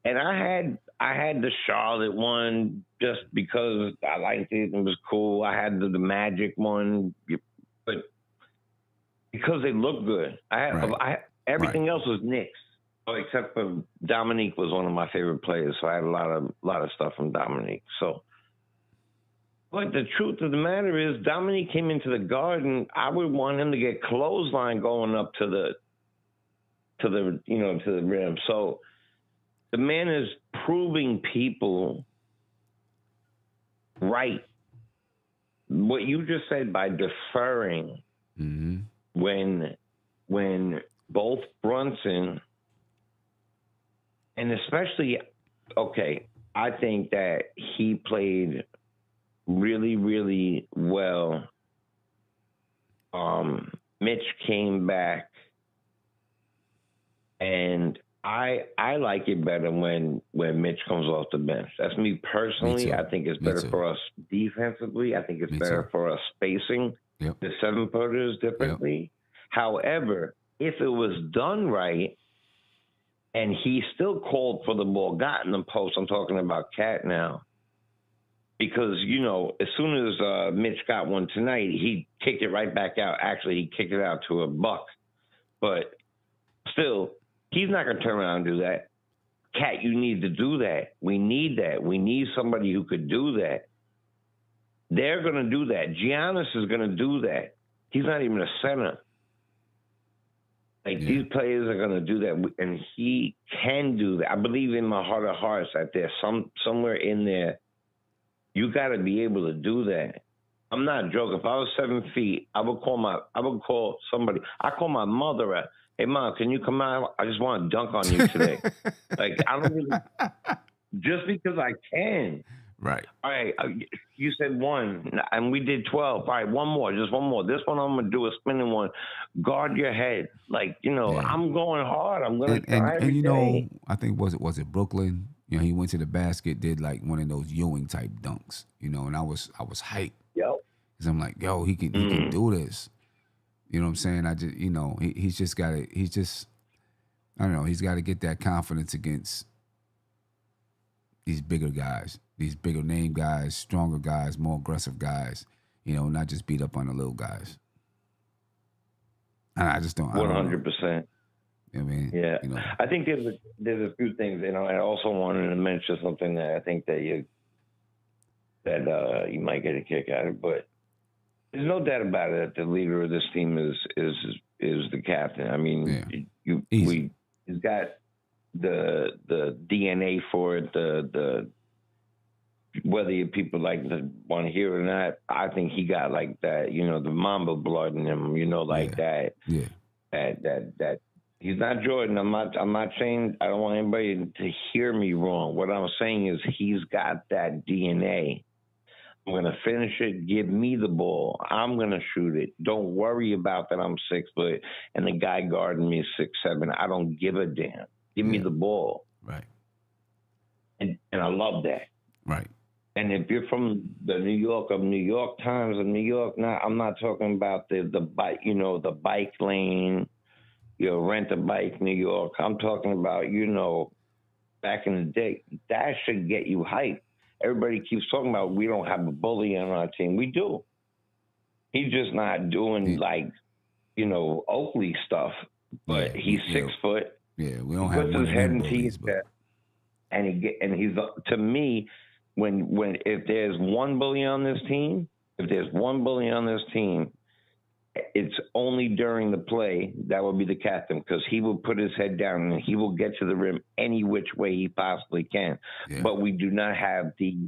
And I had the Charlotte one just because I liked it and it was cool. I had the Magic one, but because they look good. Everything else was Knicks. Oh, except for Dominique was one of my favorite players, so I had a lot of stuff from Dominique. So, but the truth of the matter is, Dominique came into the Garden. I would want him to get clothesline going up to the rim. So, the man is proving people right. What you just said by deferring when both Brunson. And especially, okay, I think that he played really, really well. Mitch came back, and I like it better when Mitch comes off the bench. That's me personally. I think it's better for us defensively. I think it's better for us spacing the 7-footers differently. Yep. However, if it was done right, and he still called for the ball, got in the post. I'm talking about Cat now. Because, you know, as soon as Mitch got one tonight, he kicked it right back out. Actually, he kicked it out to a Buck. But still, he's not going to turn around and do that. Cat, you need to do that. We need that. We need somebody who could do that. They're going to do that. Giannis is going to do that. He's not even a center. Like, these players are going to do that, and he can do that. I believe in my heart of hearts that there's somewhere in there, you got to be able to do that. I'm not joking. If I was 7 feet, I would call somebody. I call my mother up. Hey, Mom, can you come out? I just want to dunk on you today. Like, I don't really, just because I can. Right. All right. You said 1, and we did 12. All right, one more, just one more. This one I'm going to do a spinning one. Guard your head. Like, you know, I'm going hard. I'm going to try every and you day. know, I think, was it Brooklyn? You know, he went to the basket, did like one of those Ewing type dunks, you know, and I was hyped. Yo. Because I'm like, yo, he can do this. You know what I'm saying? I just, you know, he's got to get that confidence against these bigger guys, these bigger name guys, stronger guys, more aggressive guys, you know, not just beat up on the little guys. And I just don't. 100%. I mean, yeah. You know. I think there's a few things, you know. I also wanted to mention something that I think that you might get a kick out of, but there's no doubt about it that the leader of this team is the captain. I mean, he's got the DNA for it. The whether you people want to hear it or not, I think he got like that. You know, the Mamba blood in him. You know, like that. Yeah. That. He's not Jordan. I'm not saying, I don't want anybody to hear me wrong. What I'm saying is he's got that DNA. I'm going to finish it. Give me the ball. I'm going to shoot it. Don't worry about that I'm 6 foot and the guy guarding me is 6'7". I don't give a damn. Give me the ball. Right. And I love that. Right. And if you're from the New York Times of New York, now I'm not talking about the bike, you know, the bike lane, you know, rent a bike, New York. I'm talking about, you know, back in the day. That should get you hyped. Everybody keeps talking about we don't have a bully on our team. We do. He's just not doing like, you know, Oakley stuff. But he's 6 foot. Yeah, we don't have one of them bullies, but... and he's, to me, when if there's one bully on this team, it's only during the play that will be the captain, because he will put his head down and he will get to the rim any which way he possibly can. Yeah. But we do not have the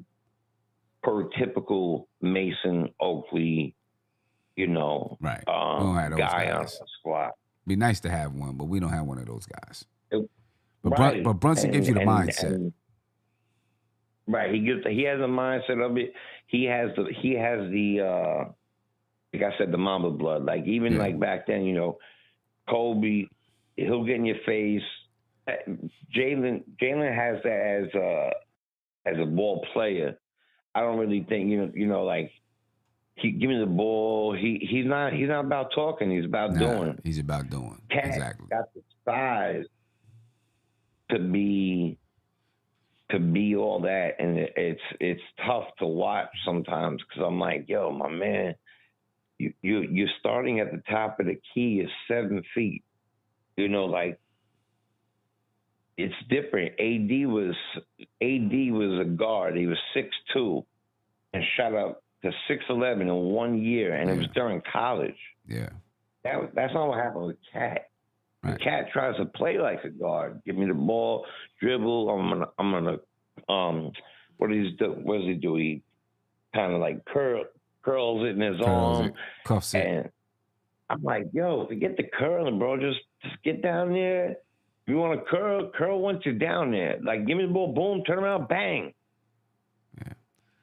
prototypical Mason Oakley, Right. We don't have those guy guys on the squad. Be nice to have one, but we don't have one of those guys. Right. But Brunson gives you the mindset. Right. He has a mindset of it. He has the like I said, the Mamba blood. Like even like back then, Kobe, he'll get in your face. Jalen has that as a ball player. I don't really think like he give me the ball. He's not about talking. He's about doing. He's about doing. Cat Exactly. got the size to be all that, and it's tough to watch sometimes, because I'm like, yo, my man, you're starting at the top of the key is 7 feet. Like it's different. AD was a guard. He was 6'2" and shot up to 6'11" in 1 year, and it was during college. Yeah, that's not what happened with Cat. Right. Cat tries to play like a guard. Give me the ball, dribble. I'm gonna what does he do? He kind of like curls it in his arm, cuffs it. And I'm like, yo, forget the curling, bro. Just get down there. If you want to curl once you're down there. Like, give me the ball, boom, turn around, bang. Yeah.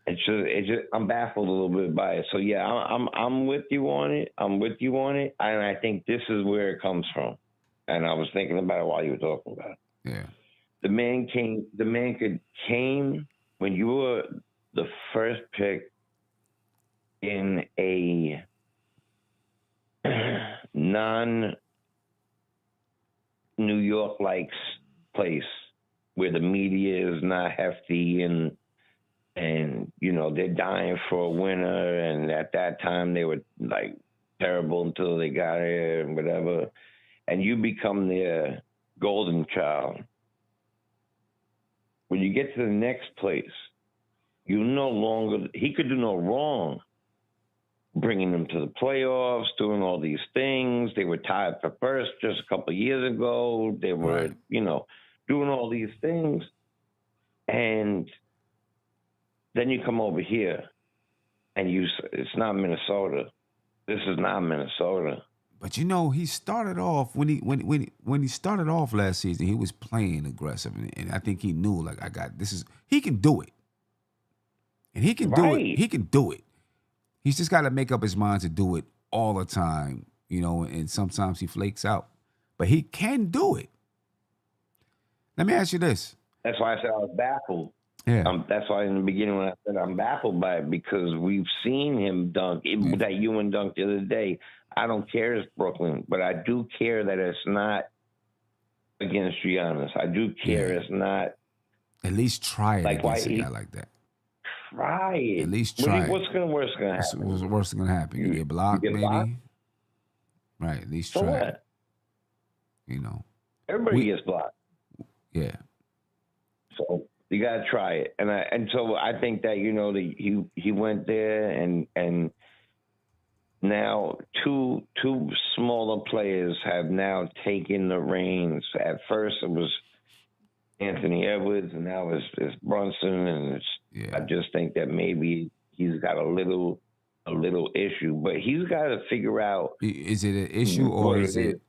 It's just I'm baffled a little bit by it. So yeah, I'm with you on it. And I think this is where it comes from. And I was thinking about it while you were talking about it. Yeah. The man came when you were the first pick in a non-New York-like place where the media is not hefty and they're dying for a winner, and at that time they were like terrible until they got here and whatever, and you become their golden child. When you get to the next place, he could do no wrong bringing them to the playoffs, doing all these things. They were tied for first just a couple of years ago. They were, doing all these things. And then you come over here and it's not Minnesota. This is not Minnesota. But he started off when he started off last season, he was playing aggressive, and I think he knew, like, he can do it. And he can do it. He can do it. He's just got to make up his mind to do it all the time, and sometimes he flakes out. But he can do it. Let me ask you this. That's why I said I was baffled. Yeah. That's why in the beginning when I said I'm baffled by it, because we've seen him dunk. That Ewan dunked the other day. I don't care it's Brooklyn, but I do care that it's not against Giannis. I do care it's not. At least try it against a guy like that. Try it. At least try it. What's going to happen? What's worse going to happen? You get blocked, maybe? Blocked? Right, at least So try what? it. Everybody gets blocked. Yeah. So you got to try it. And so I think that, he went there and now two smaller players have now taken the reins. At first it was Anthony Edwards, and now it's Brunson, and I just think that maybe he's got a little issue, but he's got to figure out. Is it an issue or is it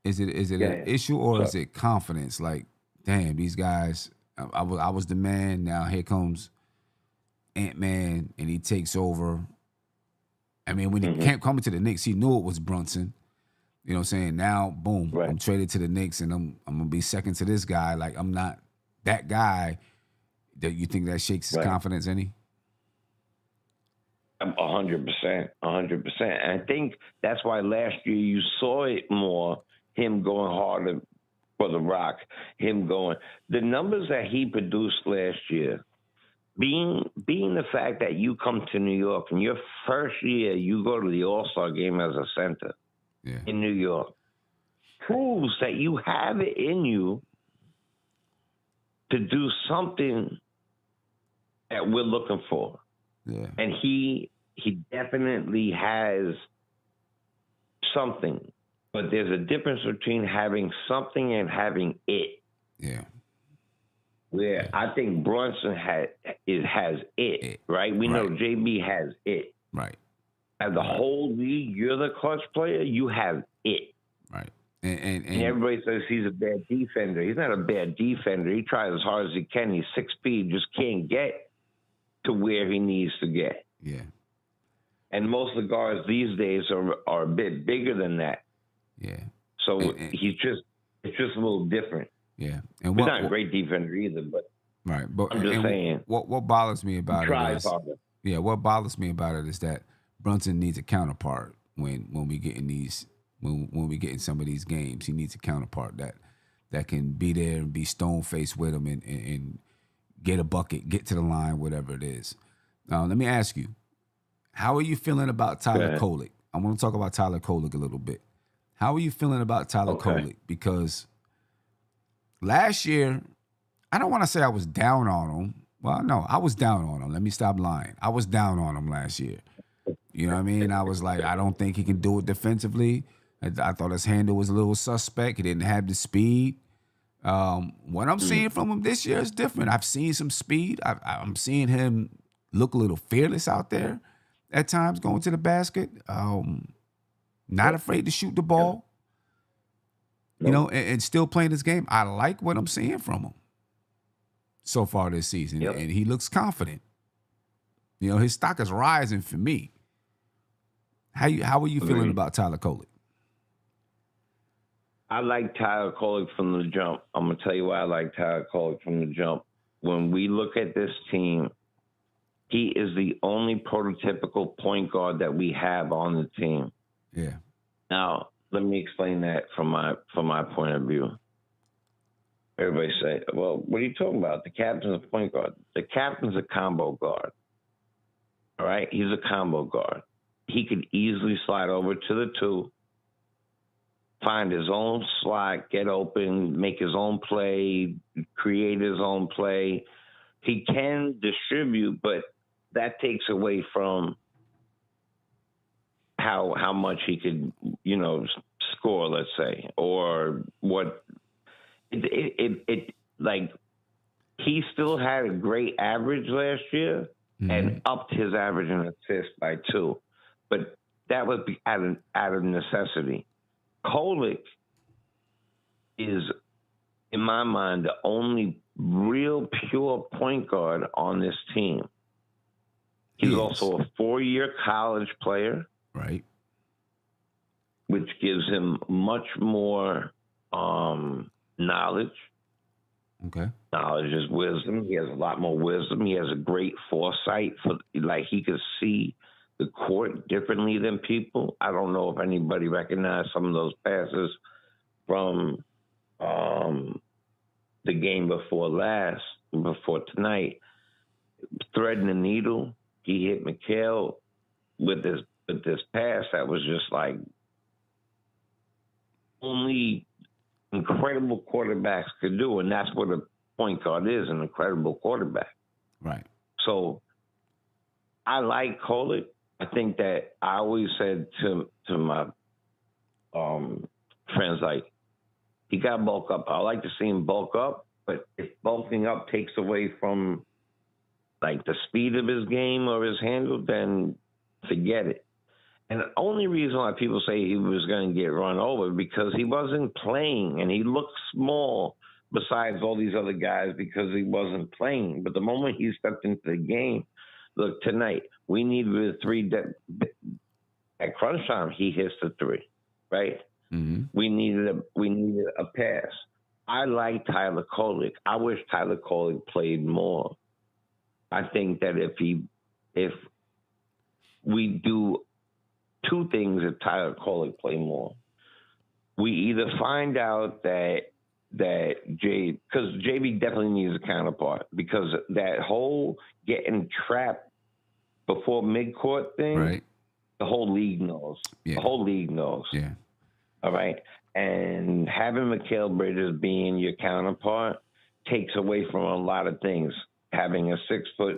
an issue or is it confidence? Like, damn, these guys, I was the man. Now here comes Ant-Man, and he takes over. I mean, when he kept coming to the Knicks, he knew it was Brunson. You know what I'm saying? Now, boom, I'm traded to the Knicks, and I'm going to be second to this guy. Like, I'm not that guy. Do you think that shakes his confidence any? 100%. 100%. And I think that's why last year you saw it more, him going harder for the Rock, him going. The numbers that he produced last year, being the fact that you come to New York and your first year you go to the All-Star game as a center in New York, proves that you have it in you to do something that we're looking for. Yeah. And he definitely has something, but there's a difference between having something and having it. Yeah. Where I think Brunson has it, right? We know JB has it. Right. As the whole league, you're the clutch player, you have it. Right. And everybody says he's a bad defender. He's not a bad defender. He tries as hard as he can. He's 6 feet, just can't get to where he needs to get. Yeah. And most of the guards these days are a bit bigger than that. Yeah. So it's just a little different. Yeah. And he's not a great defender either, but right. But I'm just saying. What bothers me about it is harder. Yeah, what bothers me about it is that Brunson needs a counterpart when we get in these when we get in some of these games. He needs a counterpart that can be there and be stone faced with him and get a bucket, get to the line, whatever it is. Let me ask you, how are you feeling about Tyler Kolek? I want to talk about Tyler Kolek a little bit. How are you feeling about Tyler Kolek? Because last year, I don't want to say I was down on him. Well, no, I was down on him. Let me stop lying. I was down on him last year. You know what I mean? I was like, I don't think he can do it defensively. I thought his handle was a little suspect. He didn't have the speed. What I'm seeing from him this year is different. I've seen some speed. I'm seeing him look a little fearless out there at times, going to the basket. Not afraid to shoot the ball. You know, and still playing this game. I like what I'm seeing from him so far this season, and he looks confident. You know, his stock is rising for me. How are you feeling about Tyler Kolek? I like Tyler Kolek from the jump. I'm going to tell you why I like Tyler Kolek from the jump. When we look at this team, he is the only prototypical point guard that we have on the team. Yeah. Now, let me explain that from my point of view. Everybody say, well, what are you talking about? The captain's a point guard. The captain's a combo guard. All right? He's a combo guard. He could easily slide over to the 2, find his own slot, get open, make his own play, create his own play. He can distribute, but that takes away from how much he could, you know, score, let's say, or what it like he still had a great average last year and upped his average in assists by 2. But that was out of necessity. Kolek is, in my mind, the only real pure point guard on this team. He's also a 4-year college player. Right. Which gives him much more knowledge. Okay. Knowledge is wisdom. He has a lot more wisdom. He has a great foresight he could see the court differently than people. I don't know if anybody recognized some of those passes from the game before tonight. Threading the needle. He hit Mikal with this pass that was just like only incredible quarterbacks could do, and that's what a point guard is, an incredible quarterback. Right. So I like Kolek. I think that I always said to my friends, like, he got to bulk up. I like to see him bulk up, but if bulking up takes away from like the speed of his game or his handle, then forget it. And the only reason why people say he was going to get run over because he wasn't playing and he looked small besides all these other guys because he wasn't playing. But the moment he stepped into the game, look, tonight, we needed a 3 at crunch time, he hits the 3, right? Mm-hmm. We needed a pass. I like Tyler Kolek. I wish Tyler Kolek played more. I think that if we do 2 things if Tyler Kolek play more. We either find out that because JB definitely needs a counterpart because that whole getting trapped before midcourt thing, right. The whole league knows. Yeah. The whole league knows. Yeah. All right. And having Mikal Bridges being your counterpart takes away from a lot of things. having a 6'6"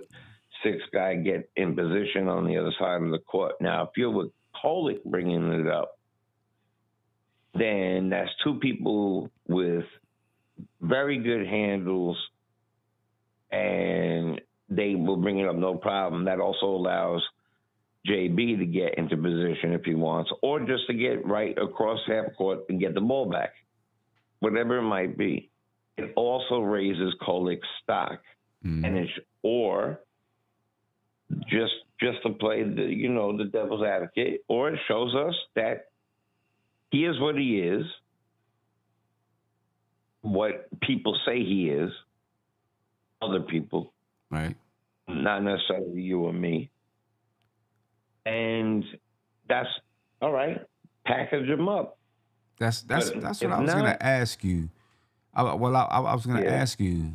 guy get in position on the other side of the court. Now, if you're with Kolek bringing it up, then that's two people with very good handles, and they will bring it up no problem. That also allows JB to get into position if he wants, or just to get right across half court and get the ball back, whatever it might be. It also raises Kolek's stock, and or just to play the devil's advocate, or it shows us that he is what he is, what people say he is, other people, right? Not necessarily you or me. And that's all right. Package him up. That's what I was going to ask you. I was going to ask you,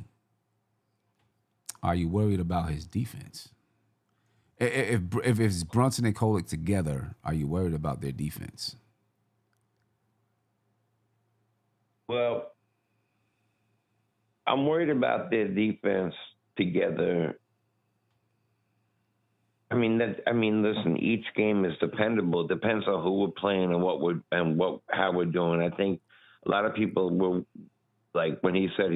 are you worried about his defense? If it's Brunson and Kolek together, are you worried about their defense? Well, I'm worried about their defense together. Listen, each game is dependable. It depends on who we're playing and how we're doing. I think a lot of people were like, when he said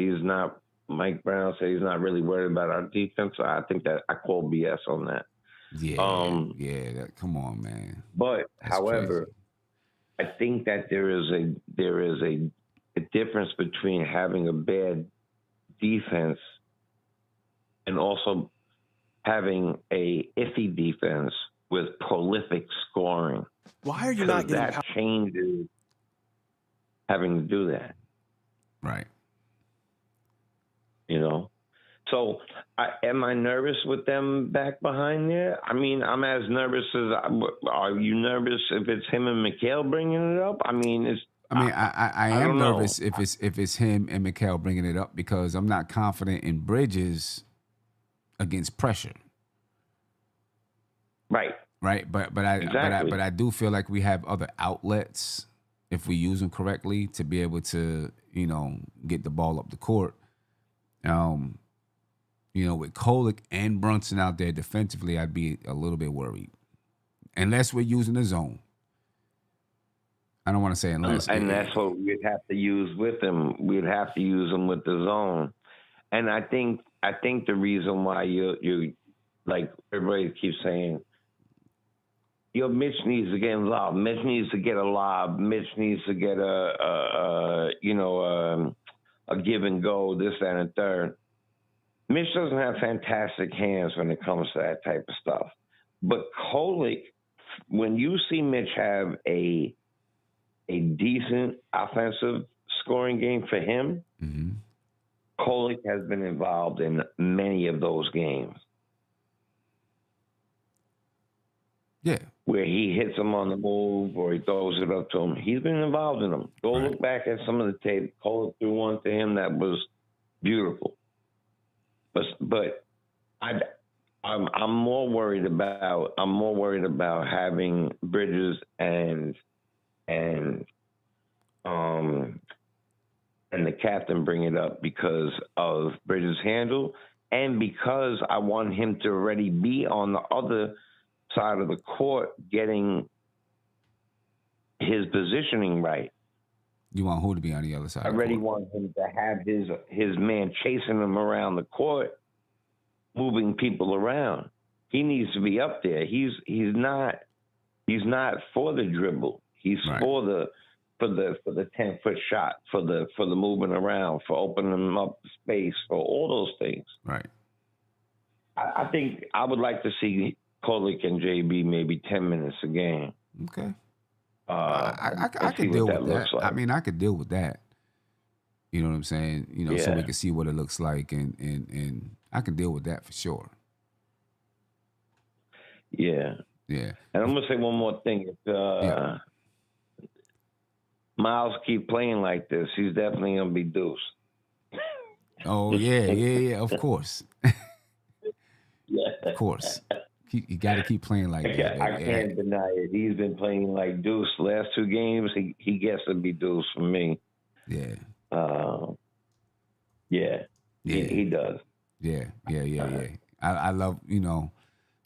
Mike Brown said he's not really worried about our defense. I think that I call BS on that. Yeah. Come on, man. But That's however, crazy. I think that there is a difference between having a bad defense and also having a iffy defense with prolific scoring. Why are you not getting that changes having to do that? Right. So am I nervous with them back behind there? I mean, I'm as nervous as are you nervous if it's him and Mikal bringing it up? I am nervous if it's him and Mikal bringing it up, because I'm not confident in Bridges against pressure. Right. But I do feel like we have other outlets, if we use them correctly, to be able to, get the ball up the court. With Kolek and Brunson out there defensively, I'd be a little bit worried. Unless we're using the zone. I don't want to say unless. And that's what we'd have to use with him. We'd have to use him with the zone. And I think the reason why you like everybody keeps saying, Mitch needs to get involved. Mitch needs to get a lob. Mitch needs to get a give and go, this, that, and third. Mitch doesn't have fantastic hands when it comes to that type of stuff. But Kolek, when you see Mitch have a decent offensive scoring game for him, Kolek has been involved in many of those games. Yeah. Where he hits him on the move or he throws it up to him. He's been involved in them. Go look back at some of the tape. Kolek threw one to him that was beautiful. But I'm more worried about having Bridges and the captain bring it up because of Bridges' handle, and because I want him to already be on the other side of the court getting his positioning right. You want who to be on the other side? I already want him to have his man chasing him around the court, moving people around. He needs to be up there. He's not for the dribble. He's for the 10-foot shot, for the moving around, for opening up space, for all those things. Right. I think I would like to see Kolek and JB maybe 10 minutes a game. Okay. I could deal with that. Like. I mean, I could deal with that. You know what I'm saying? So we can see what it looks like, and I can deal with that for sure. Yeah. Yeah. And I'm gonna say one more thing. If Miles keep playing like this, he's definitely gonna be Deuce. Oh yeah. Of course. Of course. You got to keep playing like that. I can't deny it. He's been playing like Deuce. Last two games, he gets to be Deuce for me. Yeah. He does. Yeah. I love,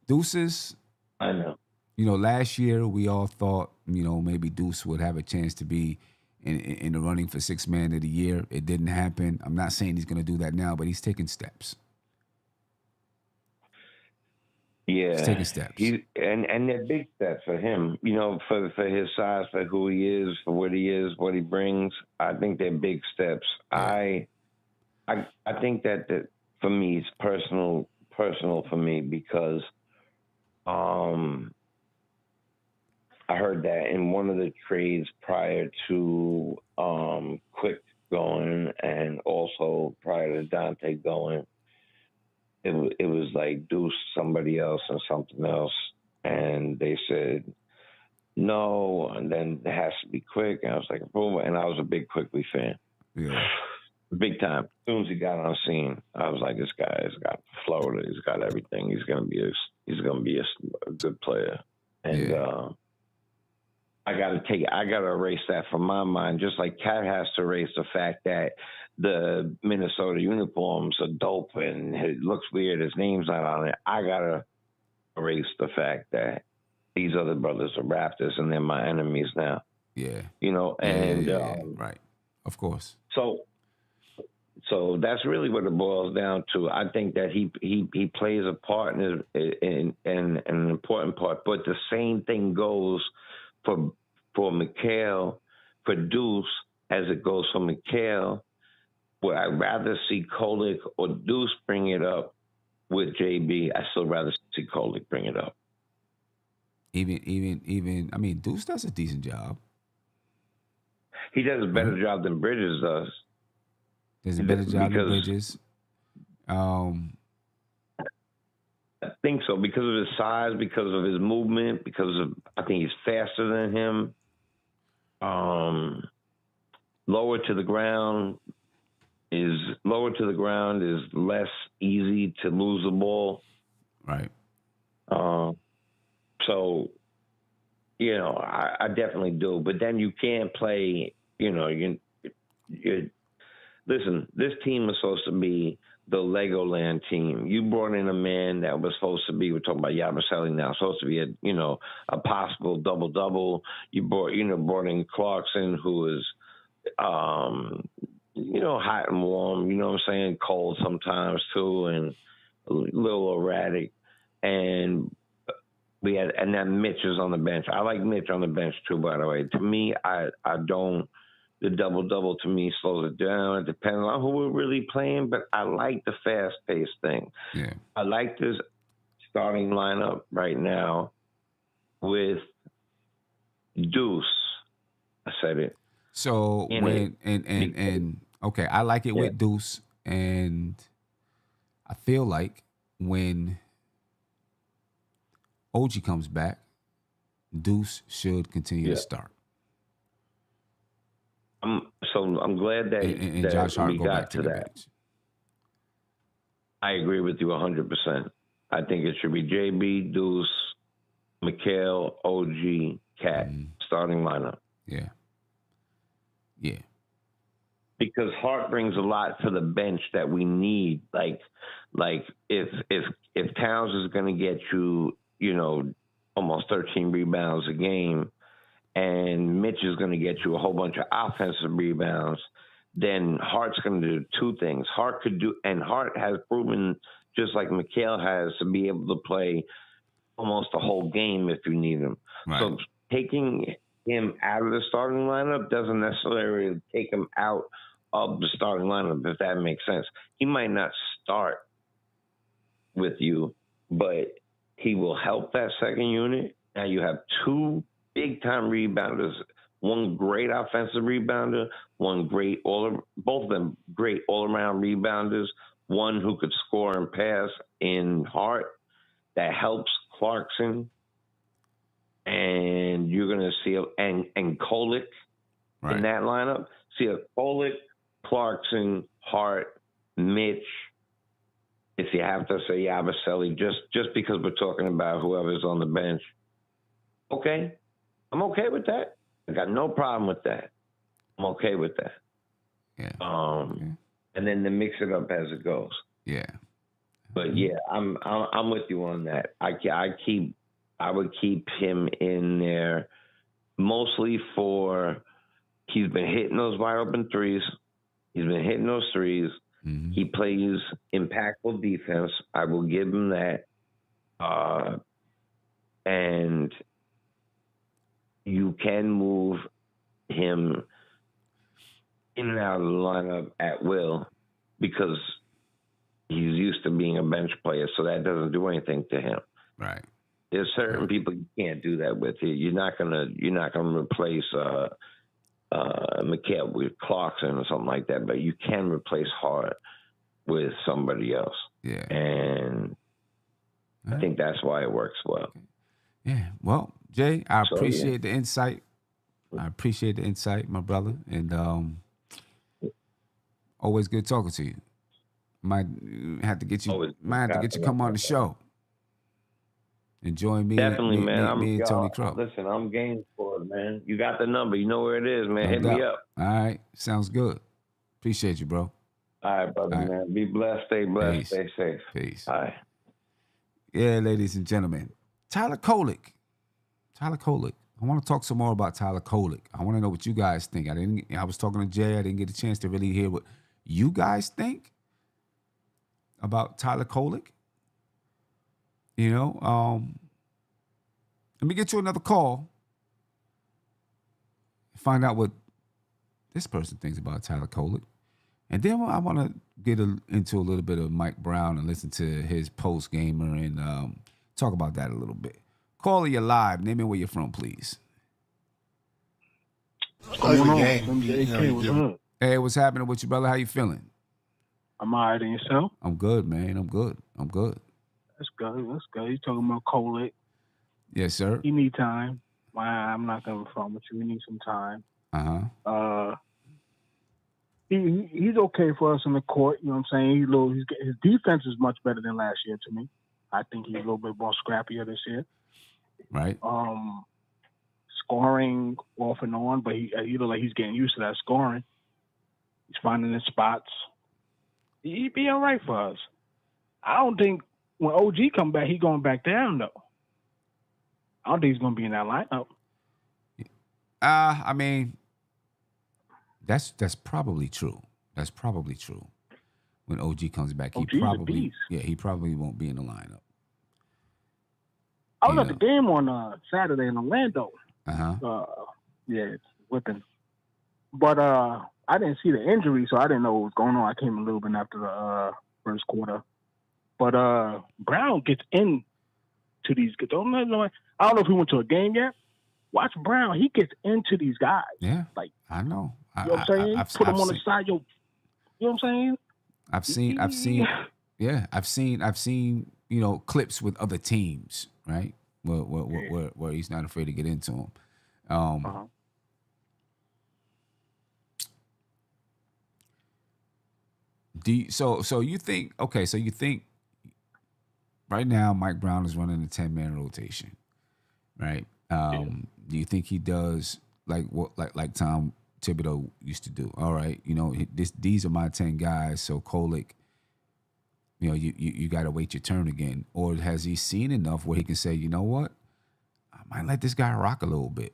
Deuces. I know. Last year we all thought, maybe Deuce would have a chance to be in the running for sixth man of the year. It didn't happen. I'm not saying he's going to do that now, but he's taking steps. Yeah, He's taking steps. And they're big steps for him. For his size, for who he is, for what he is, what he brings. I think they're big steps. Yeah. I think that for me, it's personal for me because I heard that in one of the trades prior to Quick going and also prior to Dante going, it was like Deuce, somebody else, and something else. And they said, no, and then it has to be Quick. And I was like, boom. And I was a big Quickly fan. Yeah. Big time. As soon as he got on scene, I was like, this guy has got Florida. He's got everything. He's gonna be a good player. And I gotta erase that from my mind, just like Cat has to erase the fact that the Minnesota uniforms are dope and it looks weird. His name's not on it. I gotta erase the fact that these other brothers are Raptors and they're my enemies now. Yeah. Right. Of course. So that's really what it boils down to. I think that he plays a part in an important part, but the same thing goes for Mikal, for Deuce, as it goes for Mikal, where I'd rather see Kolek or Deuce bring it up with JB. I still rather see Kolek bring it up. Even. I mean, Deuce does a decent job. He does a better job than Bridges does. Does a better job than Bridges. I think so, because of his size, because of his movement, I think he's faster than him. Lower to the ground is less easy to lose the ball. Right. So, I definitely do. But then you can't play, listen, this team is supposed to be the Legoland team. You brought in a man that was supposed to be, we're talking about Yabusele now, supposed to be a possible double-double. You brought in Clarkson, who is, hot and warm, you know what I'm saying, cold sometimes too, and a little erratic. And then Mitch is on the bench. I like Mitch on the bench too, by the way. To me, the double-double to me slows it down. It depends on who we're really playing, but I like the fast-paced thing. Yeah. I like this starting lineup right now with Deuce. I said it. So okay, I like it with Deuce, and I feel like when OG comes back, Deuce should continue to start. I'm glad that, and Josh Hart we go got back to the that. bench. I agree with you 100%. I think it should be JB, Deuce, Mikal, OG, Cat, starting lineup. Yeah. Because Hart brings a lot to the bench that we need. Like if Towns is going to get you, almost 13 rebounds a game, and Mitch is going to get you a whole bunch of offensive rebounds, then Hart's going to do two things. Hart has proven, just like Mikal has, to be able to play almost the whole game if you need him. Right. So taking him out of the starting lineup doesn't necessarily take him out of the starting lineup, if that makes sense. He might not start with you, but he will help that second unit. Now you have two big-time rebounders, one great offensive rebounder, both of them great all-around rebounders, one who could score and pass in Hart that helps Clarkson, and you're going to see and Kolek in that lineup. See a Kolek, Clarkson, Hart, Mitch. If you have to say Yabusele, just because we're talking about whoever's on the bench, okay, I'm okay with that. I got no problem with that. I'm okay with that. Yeah. And then to mix it up as it goes. Yeah. But yeah, I'm with you on that. I would keep him in there mostly for he's been hitting those wide open threes. He's been hitting those threes. Mm-hmm. He plays impactful defense. I will give him that. And you can move him in and out of the lineup at will because he's used to being a bench player, so that doesn't do anything to him. Right. There's certain people you can't do that with. You're not gonna replace McHale with Clarkson or something like that, but you can replace Hart with somebody else. Yeah. And I think that's why it works well. Yeah. Well, Jay, I appreciate the insight. I appreciate the insight, my brother, and always good talking to you. Might have to get you come on the show and join me. Definitely, man. Me and Tony Crow. Listen, I'm game for it, man. You got the number. You know where it is, man. Hit me up. All right. Sounds good. Appreciate you, bro. All right, brother, man. Be blessed. Stay blessed. Peace. Stay safe. Peace. All right. Yeah, ladies and gentlemen. Tyler Kolek. I want to talk some more about Tyler Kolek. I want to know what you guys think. I was talking to Jay. I didn't get a chance to really hear what you guys think about Tyler Kolek. You know, let me get you another call. Find out what this person thinks about Tyler Kolek. And then I want to get into a little bit of Mike Brown and listen to his post-gamer and talk about that a little bit. Caller, you're live. Name me where you're from, please. What's going on? Hey, what's happening with you, brother? How you feeling? I'm all right, and yourself? I'm good, man. I'm good. That's good. You talking about Kolek? Yes, sir. He need time. I'm not going to front with you. We need some time. He's okay for us in the court. You know what I'm saying? His defense is much better than last year to me. I think he's a little bit more scrappier this year. Right. Scoring off and on, but he look like he's getting used to that scoring. He's finding his spots. He'd be all right for us. I don't think when OG come back, he's going back down though. I don't think he's going to be in that lineup. I mean, that's probably true. That's probably true. When OG comes back, he probably won't be in the lineup. I was at the game on Saturday in Orlando. It's whipping. But I didn't see the injury, so I didn't know what was going on. I came a little bit after the first quarter. But Brown gets into these. I don't know if he went to a game yet. Watch Brown. He gets into these guys. Yeah, like I know. You know what I'm saying? Put him on the side. You know what I'm saying? I've seen, you know, clips with other teams, right? Where he's not afraid to get into them. So you think right now Mike Brown is running a 10-man rotation, right? Do you think he does like Tom Thibodeau used to do? All right, you know, these are my 10 guys, so Kolek, you know, you got to wait your turn again. Or has he seen enough where he can say, you know what, I might let this guy rock a little bit.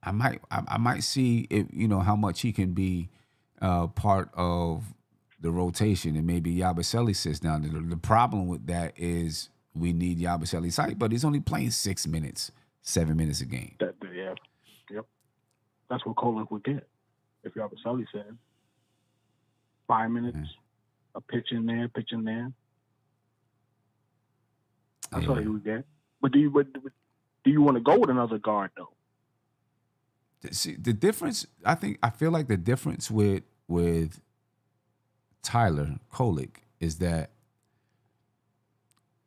I might see if, you know, how much he can be part of the rotation, and maybe Yabusele sits down. The problem with that is we need Yabusele's height, but he's only playing 6 minutes, 7 minutes a game. Yep. That's what Kolek would get if Yabusele said 5 minutes. A pitch in there. That's what he would get. But do you want to go with another guard though? See, the difference, I feel like the difference with Tyler Kolek is that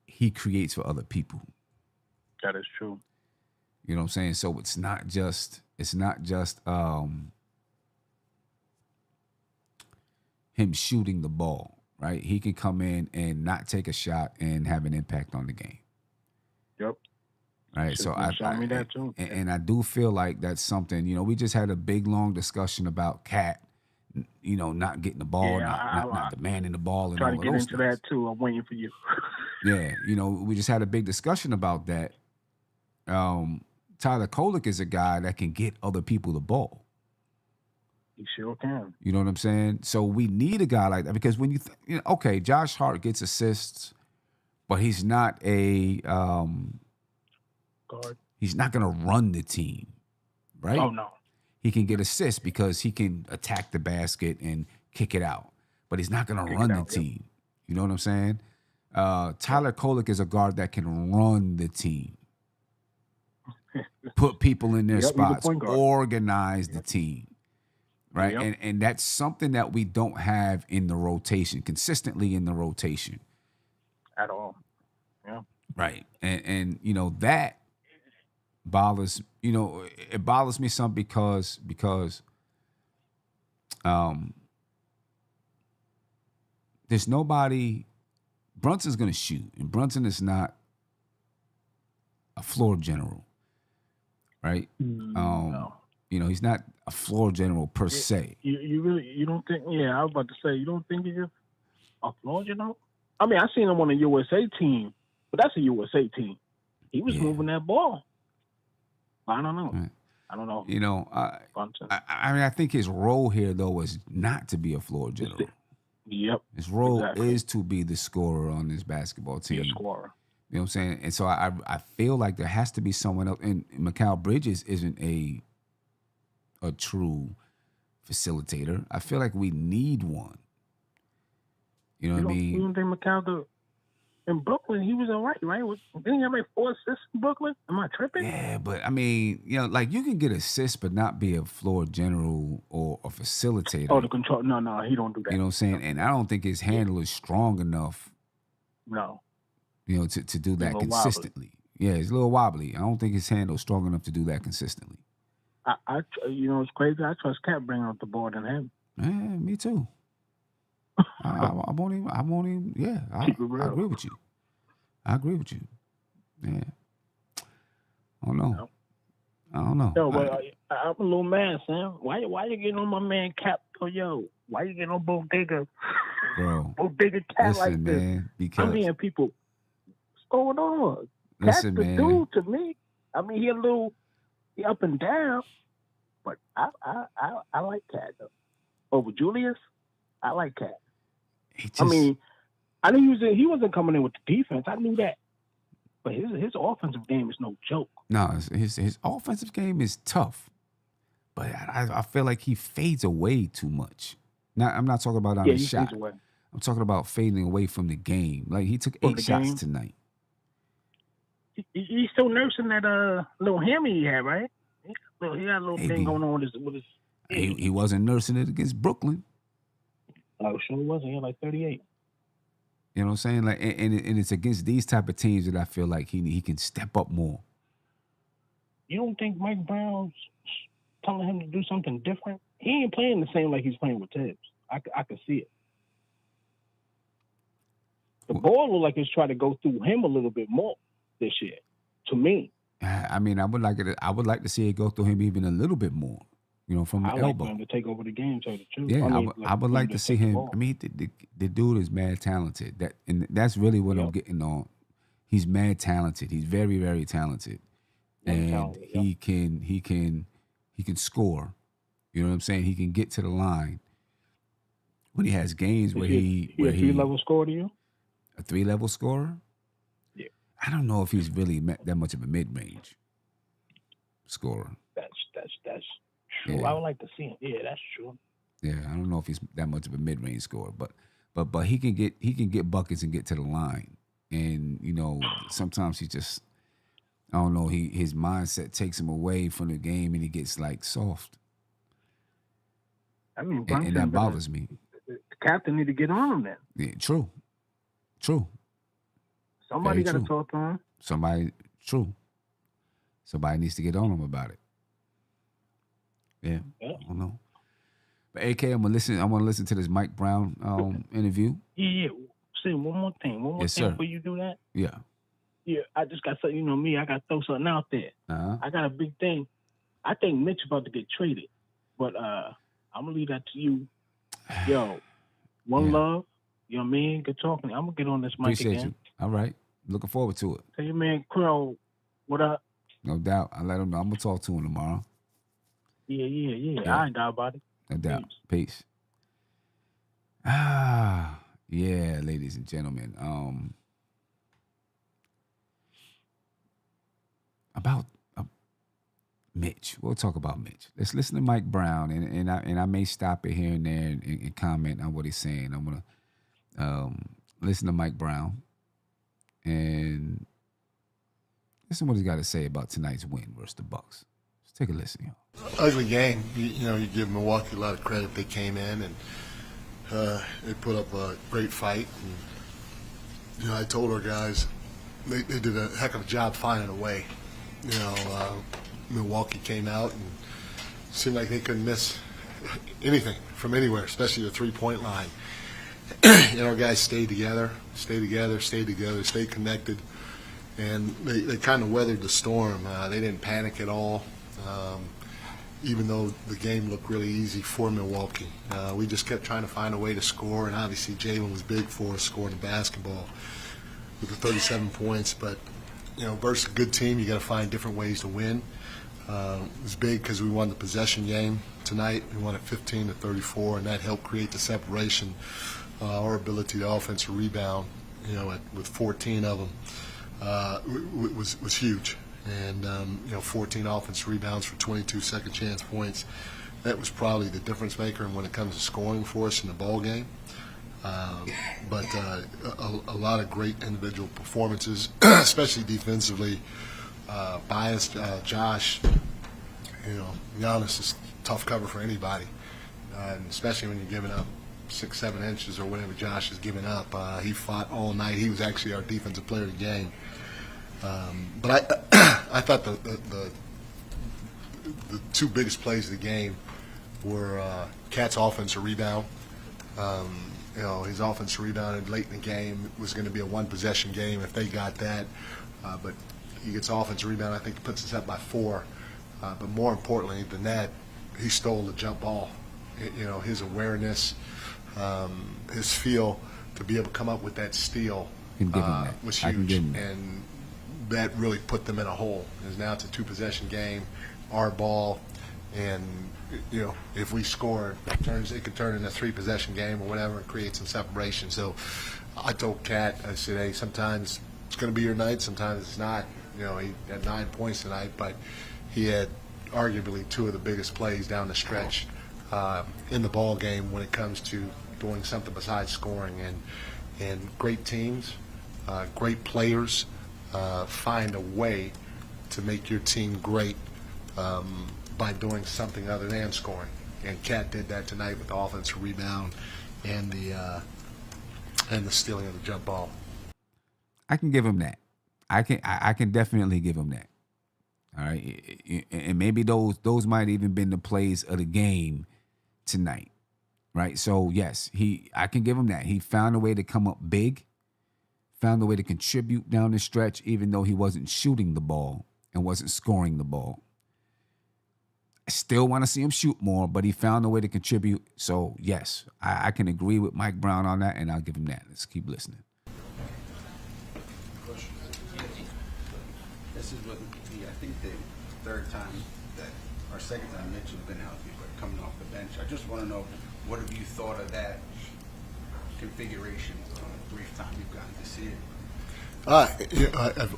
he creates for other people. That is true. You know what I'm saying? So it's not just him shooting the ball, right? He can come in and not take a shot and have an impact on the game. Yep. Right. So me that too. And I do feel like that's something, you know, we just had a big long discussion about Cat not getting the ball, not demanding the ball, and all of those things. Try to get into that too. I'm waiting for you. Yeah, we just had a big discussion about that. Tyler Kolek is a guy that can get other people the ball. He sure can. You know what I'm saying? So we need a guy like that because when okay, Josh Hart gets assists, but he's not a guard. He's not going to run the team, right? Oh no. He can get assists because he can attack the basket and kick it out, but he's not going to run the team. You know what I'm saying? Tyler Kolek is a guard that can run the team, put people in their spots, organize the team, right? Yep. And that's something that we don't have in the rotation, consistently in the rotation. At all. Yeah. Right. And that bothers, it bothers me some because there's nobody. Brunson's going to shoot, and Brunson is not a floor general, right? No. He's not a floor general per se. You don't think? Yeah, I was about to say, you don't think he's a floor general? I mean, I seen him on a USA team, but that's a USA team. He was moving that ball. I don't know. Right. I don't know. I think his role here though was not to be a floor general. Yep. His role is to be the scorer on this basketball team. Be a scorer. You know what I'm saying? And so I feel like there has to be someone else. And Mikal Bridges isn't a true facilitator. I feel like we need one. You know what I mean? You don't think Mikal in Brooklyn, he was all right? Didn't he have like 4 assists in Brooklyn? Am I tripping? Yeah, but I mean, like you can get assists, but not be a floor general or a facilitator. Oh, the control. No, he don't do that. You know what I'm saying? And I don't think his handle is strong enough. No. To do that consistently. Wobbly. Yeah, it's a little wobbly. I don't think his handle is strong enough to do that consistently. It's crazy. I trust Cat bringing up the ball than him. Yeah, me too. I won't even. Yeah, I agree with you. I agree with you. Yeah. I don't know. Yo, I'm a little mad, Sam. Why you getting on my man Cap? Yo, why you getting on Bodega? Bro, Bodega Cat listen, like this? Man, because I'm hearing people. What's going on? Cat's the dude to me. I mean, he up and down, but I like Cat though. Over Julius, I like Cat. I mean, I knew he wasn't coming in with the defense. I knew that. But his offensive game is no joke. No, his offensive game is tough. But I feel like he fades away too much. Now, I'm not talking about on the shot. Fades away. I'm talking about fading away from the game. Like he took 8 shots tonight. He's still nursing that little hammy he had, right? He got a little thing going on with his he wasn't nursing it against Brooklyn. Oh, sure wasn't. He had like 38. You know what I'm saying? Like, and it's against these type of teams that I feel like he can step up more. You don't think Mike Brown's telling him to do something different? He ain't playing the same like he's playing with Tibbs. I can see it. The ball look like it's trying to go through him a little bit more this year. To me, I mean, I would like to see it go through him even a little bit more. From the elbow. I like him to take over the game, tell the truth. Yeah, I would like to see him. I mean, the dude is mad talented. That's really what I'm getting on. He's mad talented. He's very, very talented, and he can score. You know what I'm saying? He can get to the line. When he has games where he a 3-level scorer to you? A 3-level scorer? Yeah. I don't know if he's really that much of a mid-range scorer. That's true. Yeah. I would like to see him. Yeah, that's true. Yeah, I don't know if he's that much of a mid-range scorer, but he can get buckets and get to the line. And sometimes he just, I don't know, his mindset takes him away from the game and he gets like soft. I mean, and that bothers me. The captain need to get on him then. Yeah, true. Somebody got to talk to him. Somebody needs to get on him about it. Yeah. I don't know. But AK, I want to listen to this Mike Brown interview. Yeah. See, one more thing before you do that. Yeah. Yeah, I just got something. Me, I got to throw something out there. Uh-huh. I got a big thing. I think Mitch about to get traded, but I'm gonna leave that to you. Yo, one love. You know what I mean? Good talking. I'm going to get on this mic Appreciate again. you. All right. Looking forward to it. Tell your man, Crow, what up? No doubt. I'll let him know. I'm going to talk to him tomorrow. Yeah. I ain't doubt about it. No doubt. Peace. Yeah, ladies and gentlemen. About Mitch. We'll talk about Mitch. Let's listen to Mike Brown, and I may stop it here and there and comment on what he's saying. I'm gonna listen to Mike Brown and listen to what he's got to say about tonight's win versus the Bucks. Let's take a listen, y'all. Ugly game. You give Milwaukee a lot of credit. They came in and they put up a great fight. And, I told our guys they did a heck of a job finding a way. Milwaukee came out and seemed like they couldn't miss anything from anywhere, especially the three-point line. And our guys stayed together, stayed connected, and they kind of weathered the storm. They didn't panic at all, even though the game looked really easy for Milwaukee. We just kept trying to find a way to score, and obviously Jalen was big for us scoring the basketball with the 37 points. But versus a good team, you got to find different ways to win. It was big because we won the possession game tonight. We won it 15-34, and that helped create the separation. Our ability to offensive rebound, with 14 of them, was huge. And 14 offensive rebounds for 22 second chance points. That was probably the difference maker when it comes to scoring for us in the ball game. But a lot of great individual performances, especially defensively. Biased Josh, Giannis is tough cover for anybody, and especially when you're giving up 6-7 inches or whatever Josh is giving up. He fought all night. He was actually our defensive player of the game. But I thought the two biggest plays of the game were Cat's offensive rebound. His offensive rebound late in the game was going to be a one-possession game if they got that. But he gets offensive rebound. I think it puts us up by 4. But more importantly than that, he stole the jump ball. His awareness, his feel to be able to come up with that steal was huge. And that really put them in a hole. Because now it's a 2-possession game, our ball, and if we score, it could turn into a 3-possession game or whatever and create some separation. So I told Cat, I said, hey, sometimes it's going to be your night, sometimes it's not. He had 9 points tonight, but he had arguably 2 of the biggest plays down the stretch in the ball game when it comes to doing something besides scoring. And great teams, great players find a way to make your team great by doing something other than scoring. And Cat did that tonight with the offensive rebound and the stealing of the jump ball. I can give him that. I can definitely give him that. All right, and maybe those might even been the plays of the game tonight, right? So yes, I can give him that. He found a way to come up big, found a way to contribute down the stretch, even though he wasn't shooting the ball and wasn't scoring the ball. I still want to see him shoot more, but he found a way to contribute. So yes, I can agree with Mike Brown on that, and I'll give him that. Let's keep listening. This is what I think the third time or second time Mitch has been healthy, but coming off the bench. I just want to know, what have you thought of that configuration on the brief time you've gotten to see it?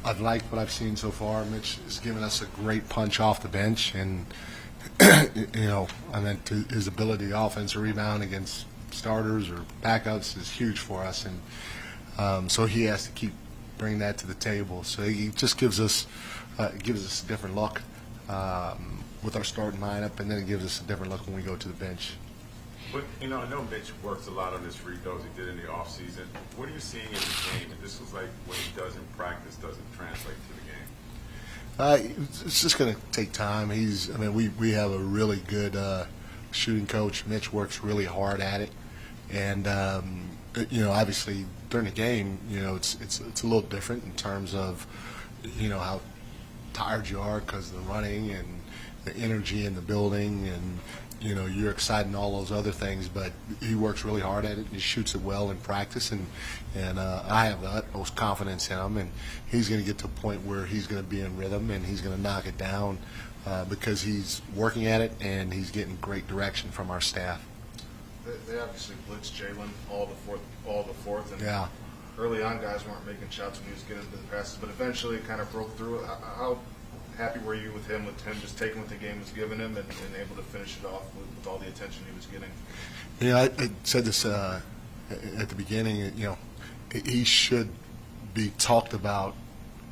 I've liked what I've seen so far. Mitch has given us a great punch off the bench, and his ability to offensive rebound against starters or backups is huge for us, and so he has to keep bringing that to the table. So he just gives us a different look with our starting lineup, and then it gives us a different look when we go to the bench. But, I know Mitch works a lot on his free throws. He did in the offseason. What are you seeing in the game? And this was like what he does in practice doesn't translate to the game. It's just going to take time. We have a really good shooting coach. Mitch works really hard at it, and obviously during the game, it's a little different in terms of how tired you are because of the running and the energy in the building, and you're excited and all those other things, but he works really hard at it and he shoots it well in practice, and I have the utmost confidence in him, and he's going to get to a point where he's going to be in rhythm and he's going to knock it down because he's working at it and he's getting great direction from our staff. They obviously blitzed Jalen all the fourth, and yeah. Early on, guys weren't making shots when he was getting into the passes, but eventually it kind of broke through. How happy were you with him just taking what the game was giving him and able to finish it off with all the attention he was getting? I said this at the beginning. He should be talked about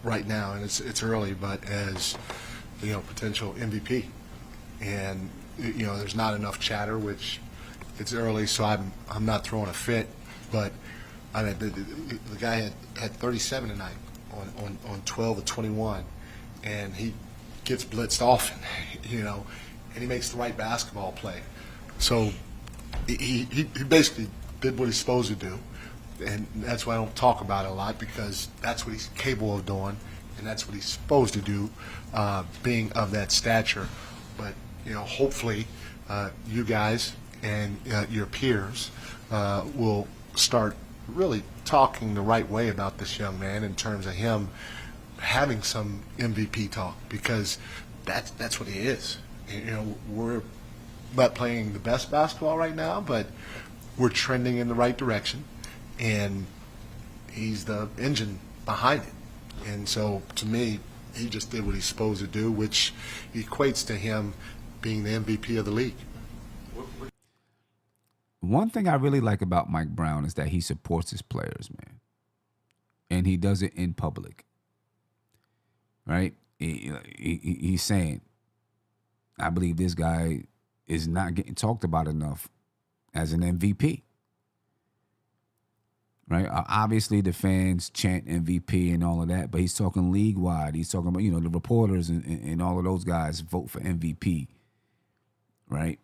right now, and it's early, but as potential MVP. And there's not enough chatter, which it's early, so I'm not throwing a fit, but I mean the guy had 37 tonight on 12 of 21. And he gets blitzed often, and he makes the right basketball play. So he basically did what he's supposed to do, and that's why I don't talk about it a lot, because that's what he's capable of doing, and that's what he's supposed to do, being of that stature. But hopefully, you guys and your peers will start really talking the right way about this young man in terms of him having some MVP talk, because that's what he is. We're not playing the best basketball right now, but we're trending in the right direction, and he's the engine behind it. And so, to me, he just did what he's supposed to do, which equates to him being the MVP of the league. One thing I really like about Mike Brown is that he supports his players, man, and he does it in public. Right? He's saying, I believe this guy is not getting talked about enough as an MVP. Right? Obviously, the fans chant MVP and all of that, but he's talking league-wide. He's talking about, the reporters and all of those guys vote for MVP. Right?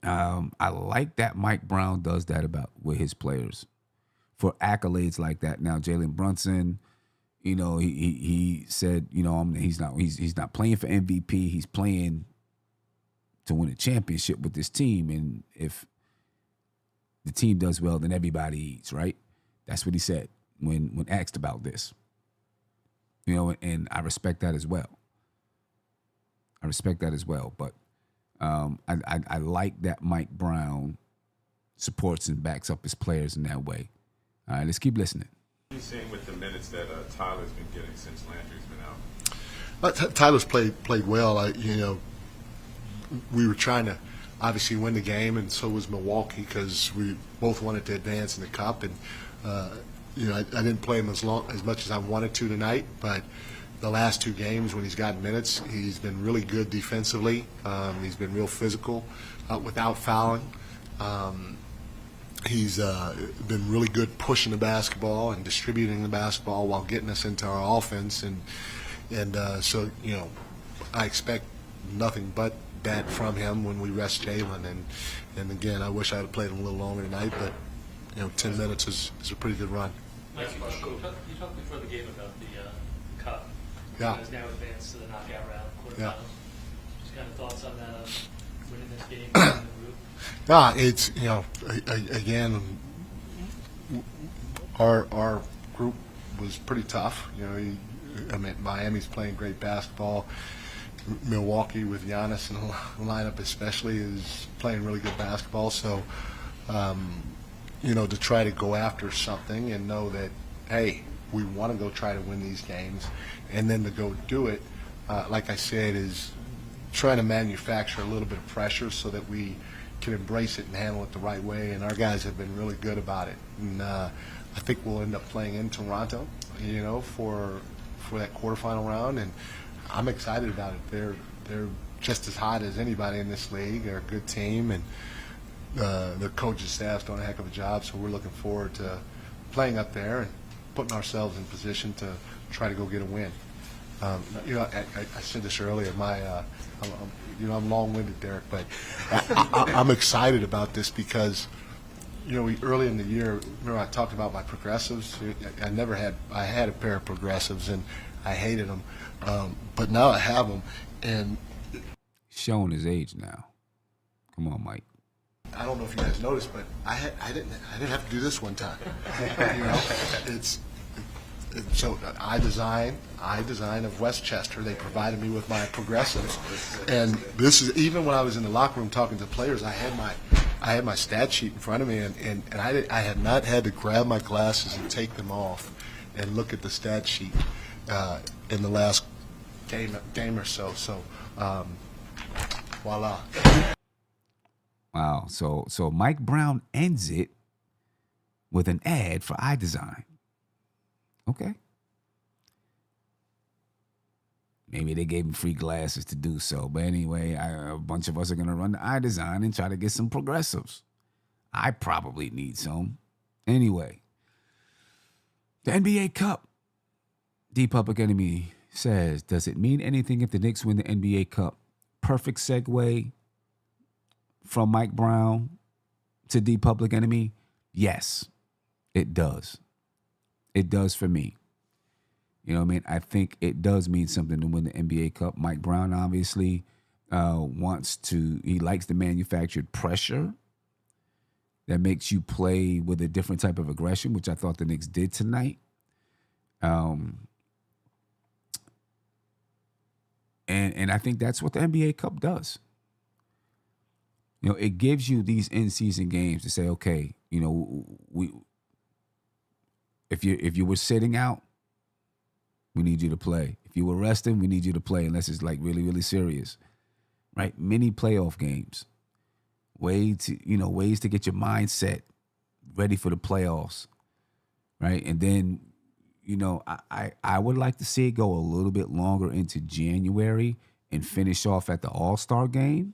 I like that Mike Brown does that with his players for accolades like that. Now, Jalen Brunson, he said, he's not playing for MVP. He's playing to win a championship with this team. And if the team does well, then everybody eats, right? That's what he said when asked about this. And I respect that as well. But I like that Mike Brown supports and backs up his players in that way. All right, let's keep listening. What are you seeing with the minutes that Tyler's been getting since Landry's been out? Tyler's played well. We were trying to obviously win the game, and so was Milwaukee, because we both wanted to advance in the cup. And I didn't play him as much as I wanted to tonight, but the last two games when he's gotten minutes, he's been really good defensively. He's been real physical without fouling. He's been really good pushing the basketball and distributing the basketball while getting us into our offense, and so I expect nothing but that from him when we rest Jalen. And again, I wish I had played him a little longer tonight, but 10 minutes is a pretty good run. Mike, you talked before the game about the cup. Yeah. Has now advanced to the knockout round, quarterfinals. Yeah. Just kind of thoughts on that, winning this game, winning the group. Yeah, it's again, our group was pretty tough. Miami's playing great basketball. Milwaukee with Giannis in the lineup especially is playing really good basketball. So, to try to go after something and know that, hey, we want to go try to win these games, and then to go do it, like I said, is trying to manufacture a little bit of pressure so that we can embrace it and handle it the right way. And our guys have been really good about it. And I think we'll end up playing in Toronto, for that quarterfinal round, and I'm excited about it. They're just as hot as anybody in this league. They're a good team, and the coaching staff's doing a heck of a job. So we're looking forward to playing up there and putting ourselves in position to try to go get a win. I said this earlier. I'm long-winded, Derek, but I'm excited about this because, early in the year, remember I talked about my progressives. I had a pair of progressives and I hated them, but now I have them, and showing his age now. Come on, Mike. I don't know if you guys noticed, but I didn't have to do this one time. So I design of Westchester. They provided me with my progressives, and this is even when I was in the locker room talking to players. I had my stat sheet in front of me, and I had not had to grab my glasses and take them off and look at the stat sheet in the last game or so. So voila. Wow. So Mike Brown ends it with an ad for iDesign. Okay. Maybe they gave him free glasses to do so. But anyway, a bunch of us are going to run to iDesign and try to get some progressives. I probably need some. Anyway, the NBA Cup. D Public Enemy says, does it mean anything if the Knicks win the NBA Cup? Perfect segue from Mike Brown to D Public Enemy. Yes, it does. It does for me. You know what I mean? I think it does mean something to win the NBA Cup. Mike Brown obviously he likes the manufactured pressure that makes you play with a different type of aggression, which I thought the Knicks did tonight. And I think that's what the NBA Cup does. You know, it gives you these in-season games to say, okay, you know, if you were sitting out, we need you to play. If you were resting, we need you to play, unless it's like really, really serious, right? Mini playoff games, ways to get your mindset ready for the playoffs, right? And then, you know, I would like to see it go a little bit longer into January and finish off at the All-Star game,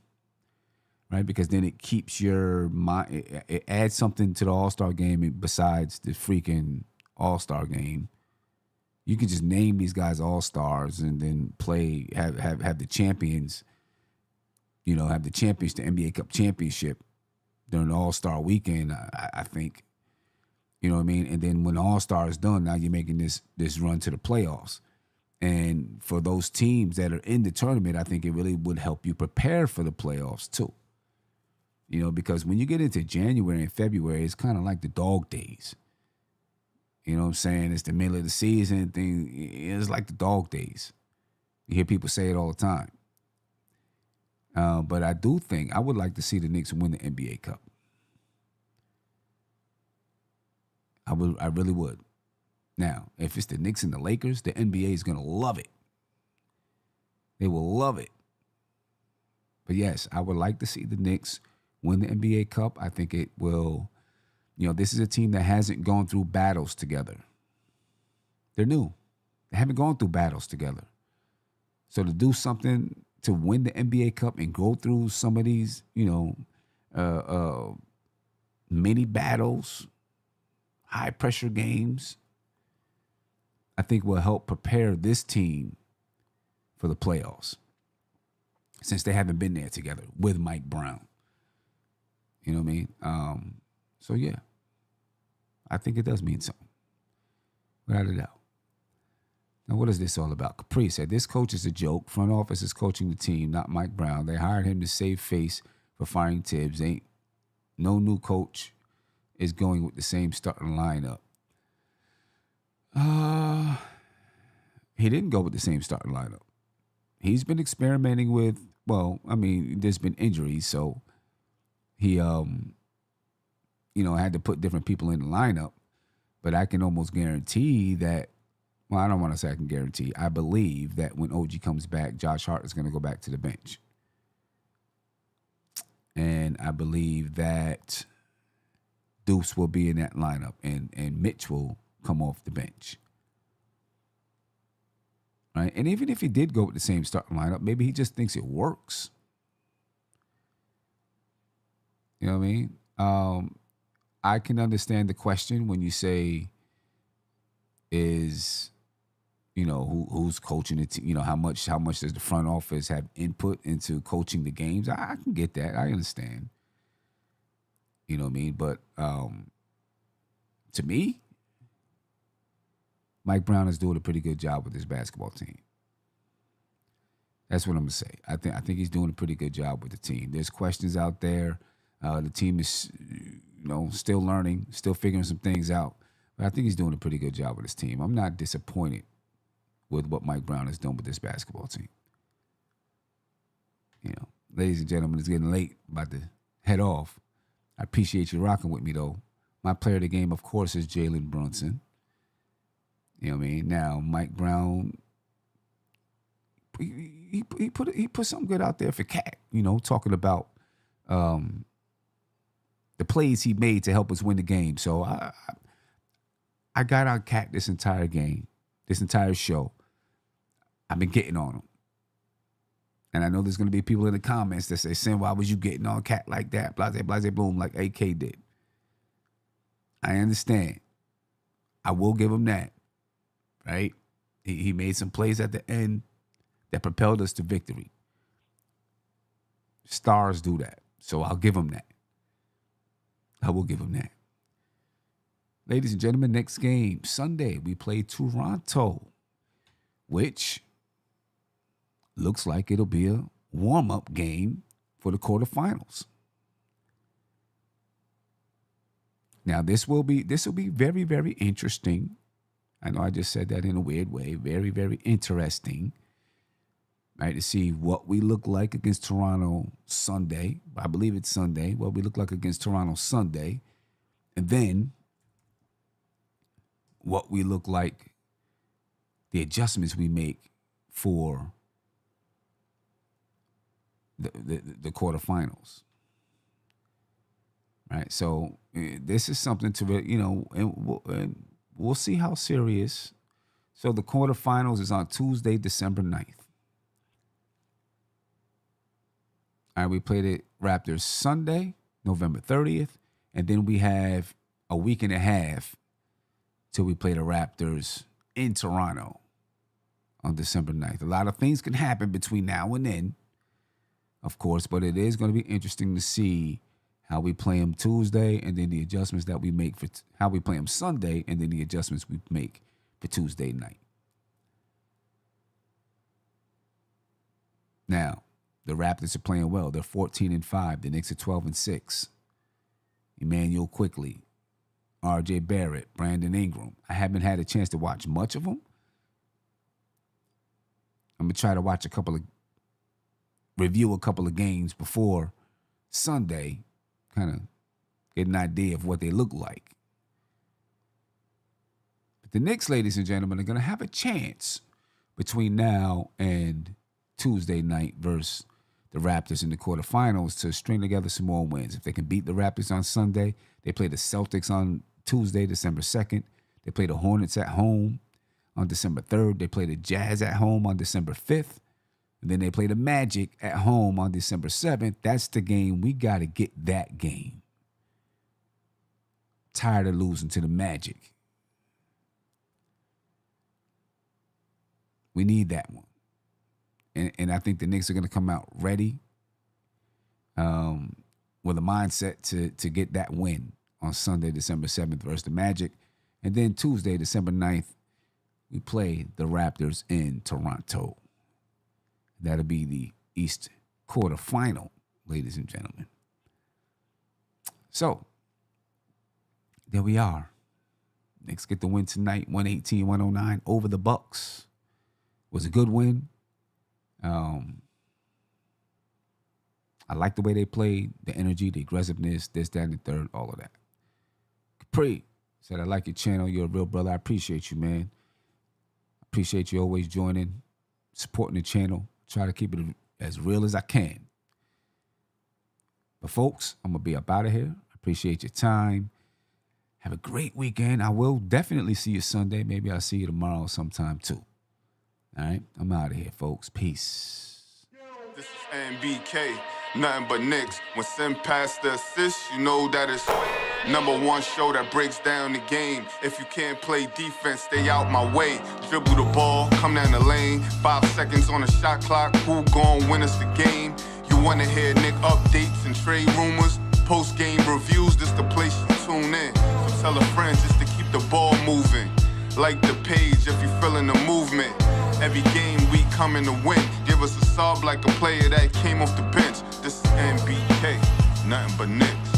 right? Because then it keeps your mind, it adds something to the All-Star game besides the freaking All-Star game. You can just name these guys All-Stars and then play, have the champions, you know, have the champions, the NBA Cup championship during the All-Star weekend, I think. You know what I mean? And then when the All-Star is done, now you're making this run to the playoffs. And for those teams that are in the tournament, I think it really would help you prepare for the playoffs too. You know, because when you get into January and February, it's kind of like the dog days. You know what I'm saying? It's the middle of the season thing. It's like the dog days. You hear people say it all the time. But I do think I would like to see the Knicks win the NBA Cup. I really would. Now, if it's the Knicks and the Lakers, the NBA is going to love it. They will love it. But yes, I would like to see the Knicks win the NBA Cup. I think it will. You know, this is a team that hasn't gone through battles together. They're new. They haven't gone through battles together. So to do something to win the NBA Cup and go through some of these, you know, mini battles, high pressure games, I think will help prepare this team for the playoffs, since they haven't been there together with Mike Brown. You know what I mean? So yeah, I think it does mean something, without a doubt. Now, what is this all about? Capri said, this coach is a joke. Front office is coaching the team, not Mike Brown. They hired him to save face for firing Tibbs. No new coach is going with the same starting lineup. He didn't go with the same starting lineup. He's been experimenting with, well, I mean, there's been injuries, so he, you know, had to put different people in the lineup. But I can almost guarantee that, well, I don't want to say I can guarantee. I believe that when OG comes back, Josh Hart is going to go back to the bench. And I believe that Deuce will be in that lineup, and Mitch will come off the bench. Right? And even if he did go with the same starting lineup, maybe he just thinks it works. You know what I mean? I can understand the question when you say, is, you know, who's coaching the team? You know, how much does the front office have input into coaching the games? I can get that. I understand. You know what I mean? But to me, Mike Brown is doing a pretty good job with his basketball team. That's what I'm gonna say. I think he's doing a pretty good job with the team. There's questions out there. The team is, still learning, still figuring some things out. But I think he's doing a pretty good job with his team. I'm not disappointed with what Mike Brown has done with this basketball team. Ladies and gentlemen, it's getting late. About to head off. I appreciate you rocking with me, though. My player of the game, of course, is Jalen Brunson. You know what I mean? Now, Mike Brown, he put something good out there for Cat, talking about the plays he made to help us win the game. So I got on Cat this entire game, this entire show. I've been getting on him. And I know there's going to be people in the comments that say, Sin, why was you getting on Cat like that? Blase, blase, boom, like AK did. I understand. I will give him that, right? He made some plays at the end that propelled us to victory. Stars do that. So I'll give him that. I will give him that. Ladies and gentlemen, next game, Sunday, we play Toronto, which looks like it'll be a warm-up game for the quarterfinals. Now, this will be very, very interesting. I know I just said that in a weird way. Very, very interesting, right, to see what we look like against Toronto Sunday. I believe it's Sunday. What we look like against Toronto Sunday. And then what we look like, the adjustments we make for the quarterfinals, right? So this is something to, and we'll see how serious. So the quarterfinals is on Tuesday, December 9th. All right, we play the Raptors Sunday, November 30th, and then we have a week and a half till we play the Raptors in Toronto on December 9th. A lot of things can happen between now and then, of course, but it is going to be interesting to see how we play them Tuesday and then the adjustments that we make for how we play them Sunday and then the adjustments we make for Tuesday night. Now, the Raptors are playing well. They're 14-5. The Knicks are 12-6. Emmanuel Quickly, R.J. Barrett, Brandon Ingram. I haven't had a chance to watch much of them. I'm going to try to review a couple of games before Sunday, kind of get an idea of what they look like. But the Knicks, ladies and gentlemen, are going to have a chance between now and Tuesday night versus the Raptors in the quarterfinals to string together some more wins. If they can beat the Raptors on Sunday, they play the Celtics on Tuesday, December 2nd. They play the Hornets at home on December 3rd. They play the Jazz at home on December 5th. And then they play the Magic at home on December 7th. That's the game. We got to get that game. Tired of losing to the Magic. We need that one. And I think the Knicks are going to come out ready with a mindset to get that win on Sunday, December 7th versus the Magic. And then Tuesday, December 9th, we play the Raptors in Toronto. That'll be the East quarterfinal, ladies and gentlemen. So, there we are. Knicks get the win tonight, 118-109 over the Bucks. Was a good win. I like the way they played, the energy, the aggressiveness, this, that, and the third, all of that. Capri said, I like your channel. You're a real brother. I appreciate you, man. Appreciate you always joining, supporting the channel. Try to keep it as real as I can. But folks, I'm going to be up out of here. I appreciate your time. Have a great weekend. I will definitely see you Sunday. Maybe I'll see you tomorrow sometime too. All right? I'm out of here, folks. Peace. This is NBK, nothing but Knicks. When Sim passed the assist, you know that it's #1 show that breaks down the game. If you can't play defense, stay out my way. Dribble the ball, come down the lane. 5 seconds on the shot clock, who gon' win us the game? You wanna hear Nick updates and trade rumors? Post-game reviews, this the place you tune in. So tell a friend just to keep the ball moving. Like the page if you feeling the movement. Every game we coming to win. Give us a sub like a player that came off the bench. This is NBK, nothing but Knicks.